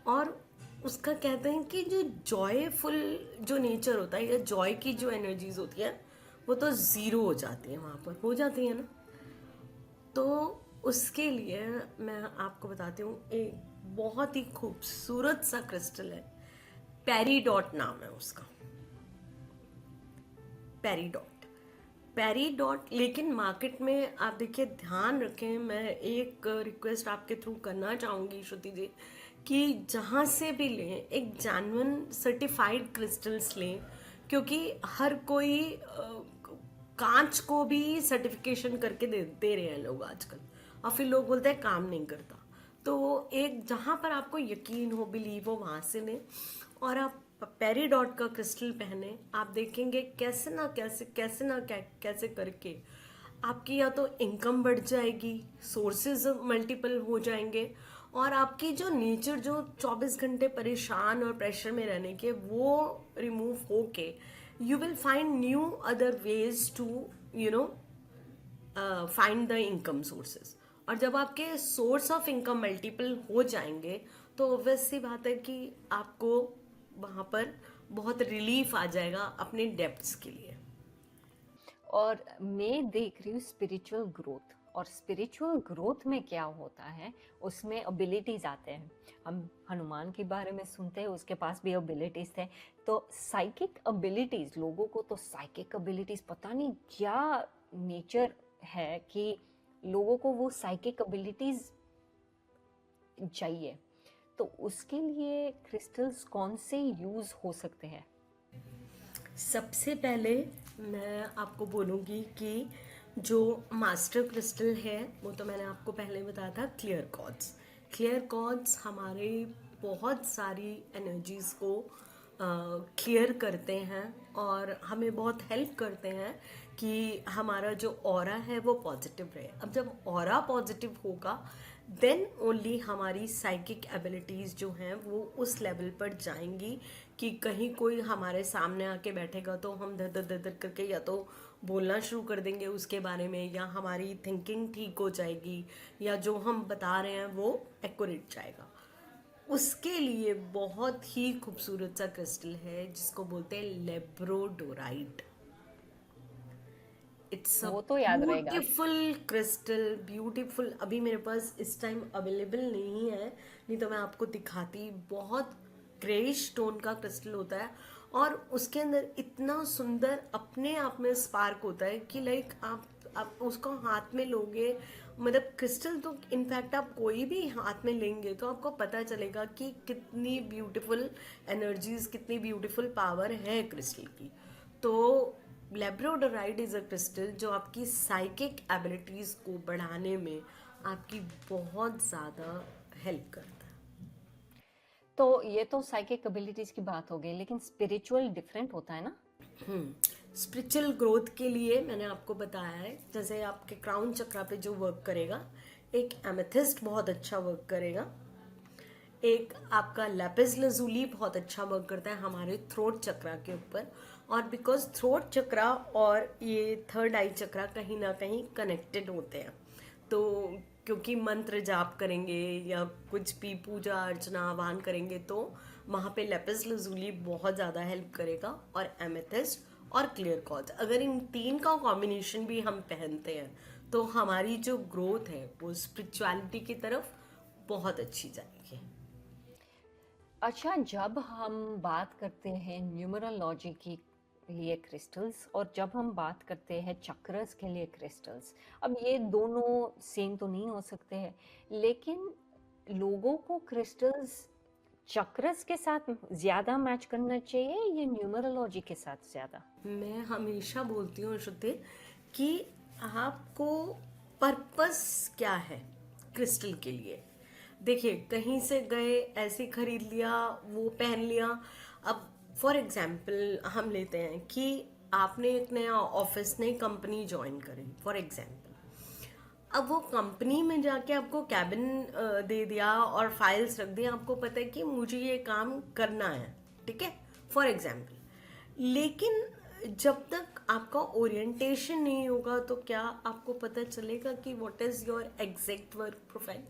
और उसका कहते हैं कि जो जॉयफुल जो नेचर होता है या जॉय की जो एनर्जीज होती है वो तो ज़ीरो हो जाती है, वहाँ पर हो जाती है ना। तो उसके लिए मैं आपको बताती हूँ, एक बहुत ही खूबसूरत सा क्रिस्टल है, पेरीडॉट नाम है उसका, पेरीडॉट। पेरीडॉट, लेकिन मार्केट में आप देखिए ध्यान रखें, मैं एक रिक्वेस्ट आपके थ्रू करना चाहूँगी श्रुति जी, कि जहाँ से भी लें एक जेन्युइन सर्टिफाइड क्रिस्टल्स लें, क्योंकि हर कोई कांच को भी सर्टिफिकेशन करके दे रहे हैं लोग आजकल, और फिर लोग बोलते हैं काम नहीं करता। तो एक जहाँ पर आपको यकीन हो, बिलीव हो, वहाँ से लें और आप पेरीडॉट का क्रिस्टल पहने। आप देखेंगे कैसे करके आपकी या तो इनकम बढ़ जाएगी, सोर्सेज मल्टीपल हो जाएंगे, और आपकी जो नेचर जो 24 घंटे परेशान और प्रेशर में रहने के, वो रिमूव होके you will find new other ways to you know find the income sources. और जब आपके सोर्स ऑफ इनकम मल्टीपल हो जाएंगे तो ऑब्वियस सी बात है कि आपको वहाँ पर बहुत रिलीफ आ जाएगा अपने डेप्थ्स के लिए। और मैं देख रही हूँ स्पिरिचुअल ग्रोथ, और स्पिरिचुअल ग्रोथ में क्या होता है, उसमें एबिलिटीज आते हैं। हम हनुमान के बारे में सुनते हैं, उसके पास भी एबिलिटीज थे। तो साइकिक एबिलिटीज, लोगों को तो साइकिक एबिलिटीज पता नहीं क्या नेचर है कि लोगों को वो साइकिक एबिलिटीज चाहिए। तो उसके लिए क्रिस्टल्स कौन से यूज हो सकते हैं? सबसे पहले मैं आपको बोलूँगी कि जो मास्टर क्रिस्टल है वो तो मैंने आपको पहले बताया था, क्लियर क्वार्ट्ज। क्लियर क्वार्ट्ज हमारे बहुत सारी एनर्जीज़ को क्लियर करते हैं और हमें बहुत हेल्प करते हैं कि हमारा जो ऑरा है वो पॉजिटिव रहे। अब जब ऑरा पॉजिटिव होगा देन ओनली हमारी साइकिक एबिलिटीज़ जो हैं वो उस लेवल पर जाएंगी कि कहीं कोई हमारे सामने आके बैठेगा तो हम धर धर धर धर करके या तो बोलना शुरू कर देंगे उसके बारे में, या हमारी थिंकिंग ठीक हो जाएगी, या जो हम बता रहे हैं वो एक्यूरेट जाएगा। उसके लिए बहुत ही खूबसूरत सा क्रिस्टल है जिसको बोलते हैं लेब्रोडोराइट। इट्स अ वो तो याद रहेगा। Beautiful crystal, beautiful. अभी मेरे पास इस टाइम अवेलेबल नहीं है, नहीं तो मैं आपको दिखाती। बहुत ग्रेइश टोन का क्रिस्टल होता है और उसके अंदर इतना सुंदर अपने आप में स्पार्क होता है कि लाइक आप उसको हाथ में लोगे, मतलब क्रिस्टल तो इनफैक्ट आप कोई भी हाथ में लेंगे तो आपको पता चलेगा कि कितनी ब्यूटीफुल एनर्जीज, कितनी ब्यूटीफुल पावर है क्रिस्टल की। तो लेब्रोडोराइट इज अ क्रिस्टल जो आपकी साइकिक एबिलिटीज को बढ़ाने में आपकी बहुत ज़्यादा हेल्प करता है। तो ये तो साइकिक एबिलिटीज की बात हो गई, लेकिन स्पिरिचुअल डिफरेंट होता है ना? स्पिरिचुअल ग्रोथ के लिए मैंने आपको बताया है, जैसे आपके क्राउन चक्रा पे जो वर्क करेगा, एक एमेथिस्ट बहुत अच्छा वर्क करेगा, एक आपका लैपिस लजूली बहुत अच्छा वर्क करता है हमारे थ्रोट चक्रा के ऊपर। और बिकॉज थ्रोट चक्रा और ये थर्ड आई चक्रा कहीं ना कहीं कनेक्टेड होते हैं, तो क्योंकि मंत्र जाप करेंगे या कुछ भी पूजा अर्चना आह्वान करेंगे तो वहाँ पे लेपिस लजूली बहुत ज़्यादा हेल्प करेगा, और एमेथिस्ट और क्लियर क्वार्ट्ज। अगर इन तीन का कॉम्बिनेशन भी हम पहनते हैं तो हमारी जो ग्रोथ है वो स्पिरिचुअलिटी की तरफ बहुत अच्छी जाएगी। अच्छा, जब हम बात करते हैं न्यूमरोलॉजी के लिए क्रिस्टल्स और जब हम बात करते हैं चक्रस के लिए क्रिस्टल्स, अब ये दोनों सेम तो नहीं हो सकते हैं, लेकिन लोगों को क्रिस्टल्स चक्रस के साथ ज्यादा मैच करना चाहिए या न्यूमरोलॉजी के साथ ज्यादा? मैं हमेशा बोलती हूँ श्रुति कि आपको पर्पस क्या है क्रिस्टल के लिए। देखिए, कहीं से गए ऐसे ही खरीद लिया, वो पहन लिया। अब फॉर एग्जाम्पल हम लेते हैं कि आपने एक नया ऑफिस, नई कंपनी ज्वाइन करी फॉर एग्जाम्पल। अब वो कंपनी में जाके आपको कैबिन दे दिया और फाइल्स रख दिया, आपको पता है कि मुझे ये काम करना है, ठीक है, फॉर एग्जाम्पल। लेकिन जब तक आपका ओरिएंटेशन नहीं होगा तो क्या आपको पता चलेगा कि what is your exact work profile?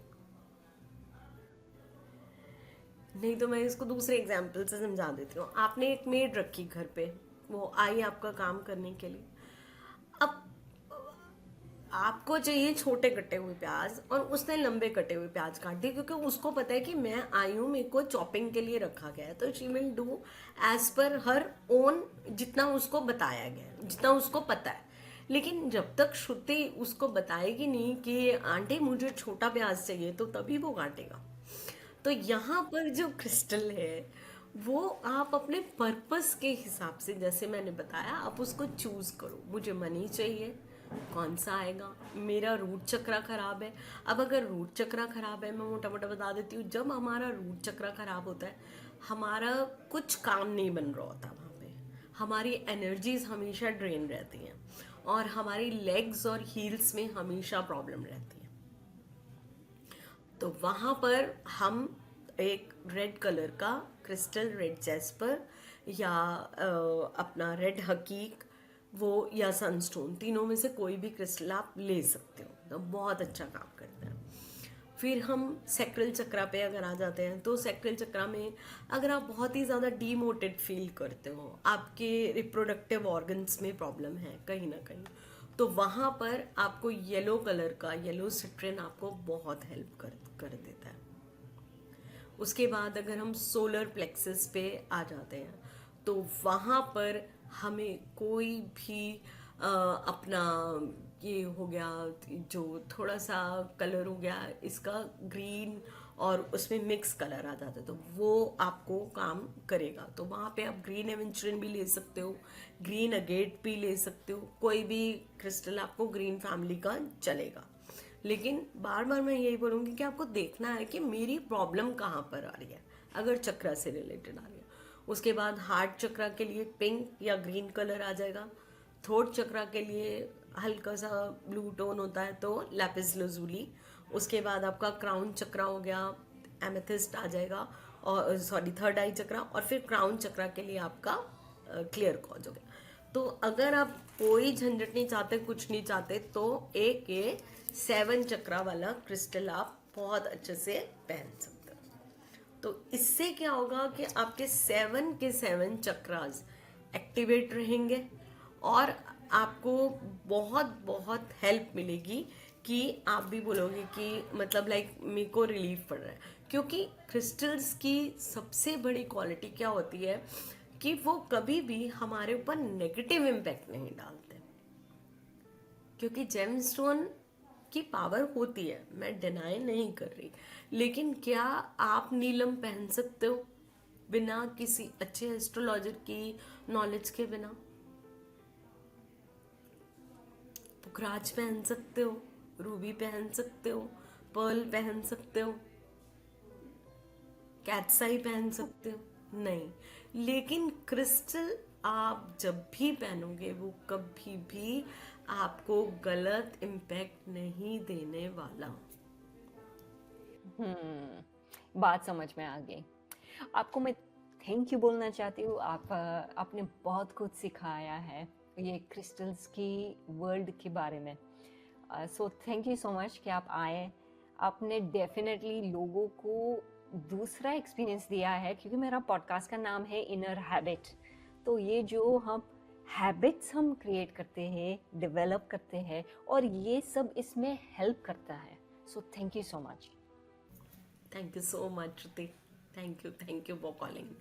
नहीं तो मैं इसको दूसरे एग्जाम्पल से समझा देती हूँ। आपने एक मेड रखी घर पे, वो आई आपका काम करने के लिए। अब आपको चाहिए छोटे कटे हुए प्याज और उसने लंबे कटे हुए प्याज काट दिए, क्योंकि उसको पता है कि मैं आई हूँ, मेरे को चॉपिंग के लिए रखा गया है, तो she will do as per her own, जितना उसको बताया गया है, जितना उसको पता है। लेकिन जब तक श्रुति उसको बताएगी नहीं कि आंटी मुझे छोटा प्याज चाहिए, तो तभी वो काटेगा। तो यहाँ पर जो क्रिस्टल है वो आप अपने पर्पस के हिसाब से, जैसे मैंने बताया, आप उसको चूज करो। मुझे मनी चाहिए, कौन सा आएगा? मेरा रूट चक्रा खराब है। अब अगर रूट चक्रा खराब है, मैं मोटा मोटा बता देती हूँ, जब हमारा रूट चक्रा खराब होता है, हमारा कुछ काम नहीं बन रहा होता वहाँ पे, हमारी एनर्जीज हमेशा ड्रेन रहती हैं और हमारी लेग्स और हील्स में हमेशा प्रॉब्लम रहती है। तो वहाँ पर हम एक रेड कलर का क्रिस्टल, रेड जैस्पर या अपना रेड हकीक, वो या सनस्टोन, तीनों में से कोई भी क्रिस्टल आप ले सकते हो, तो बहुत अच्छा काम करता है। फिर हम सैक्रल चक्रा पे अगर आ जाते हैं, तो सैक्रल चक्रा में अगर आप बहुत ही ज़्यादा डीमोटेड फील करते हो, आपके रिप्रोडक्टिव ऑर्गन्स में प्रॉब्लम है कहीं ना कहीं, तो वहाँ पर आपको येलो कलर का येलो सिट्रिन आपको बहुत हेल्प कर देता है। उसके बाद अगर हम सोलर प्लेक्सस पे आ जाते हैं, तो वहाँ पर हमें कोई भी अपना ये हो गया, जो थोड़ा सा कलर हो गया इसका ग्रीन और उसमें मिक्स कलर आ जाता है, तो वो आपको काम करेगा। तो वहाँ पे आप ग्रीन एवेंचुरिन भी ले सकते हो, ग्रीन अगेट भी ले सकते हो, कोई भी क्रिस्टल आपको ग्रीन फैमिली का चलेगा। लेकिन बार बार मैं यही बोलूँगी कि आपको देखना है कि मेरी प्रॉब्लम कहाँ पर आ रही है, अगर चक्रा से रिलेटेड आ रही है। उसके बाद हार्ट चक्रा के लिए पिंक या ग्रीन कलर आ जाएगा। थ्रोट चक्रा के लिए हल्का सा ब्लू टोन होता है, तो लैपिस लजूली। उसके बाद आपका क्राउन चक्रा हो गया, एमेथिस्ट आ जाएगा, और सॉरी थर्ड आई चक्रा, और फिर क्राउन चक्रा के लिए आपका क्लियर कॉज हो गया। तो अगर आप कोई झंझट नहीं चाहते, कुछ नहीं चाहते, तो एक ये 7 चक्रा वाला क्रिस्टल आप बहुत अच्छे से पहन सकते हो। तो इससे क्या होगा कि आपके 7 के 7 चक्रास एक्टिवेट रहेंगे और आपको बहुत बहुत हेल्प मिलेगी कि आप भी बोलोगे कि मतलब लाइक मेरे को रिलीफ पड़ रहा है। क्योंकि क्रिस्टल्स की सबसे बड़ी क्वालिटी क्या होती है कि वो कभी भी हमारे ऊपर नेगेटिव इम्पैक्ट नहीं डालते। क्योंकि जेमस्टोन की पावर होती है, मैं डिनाई नहीं कर रही, लेकिन क्या आप नीलम पहन सकते हो बिना किसी अच्छे एस्ट्रोलॉजर की नॉलेज के बिना? पुखराज पहन सकते हो, रूबी पहन सकते हो, पर्ल पहन सकते हो, कैटसाई पहन सकते हो? नहीं। लेकिन क्रिस्टल आप जब भी पहनोगे वो कभी भी आपको गलत इम्पैक्ट नहीं देने वाला। बात समझ में आ गई। आपको मैं थैंक यू बोलना चाहती हूँ। आपने बहुत कुछ सिखाया है ये क्रिस्टल्स की वर्ल्ड के बारे में। So thank you so much कि आप आए। आपने डेफिनेटली लोगों को दूसरा एक्सपीरियंस दिया है, क्योंकि मेरा पॉडकास्ट का नाम है इनर हैबिट। तो ये जो हम हैबिट्स हम क्रिएट करते हैं, डेवलप करते हैं, और ये सब इसमें हेल्प करता है। So thank you so much. Thank you so much Shruti. Thank you for calling.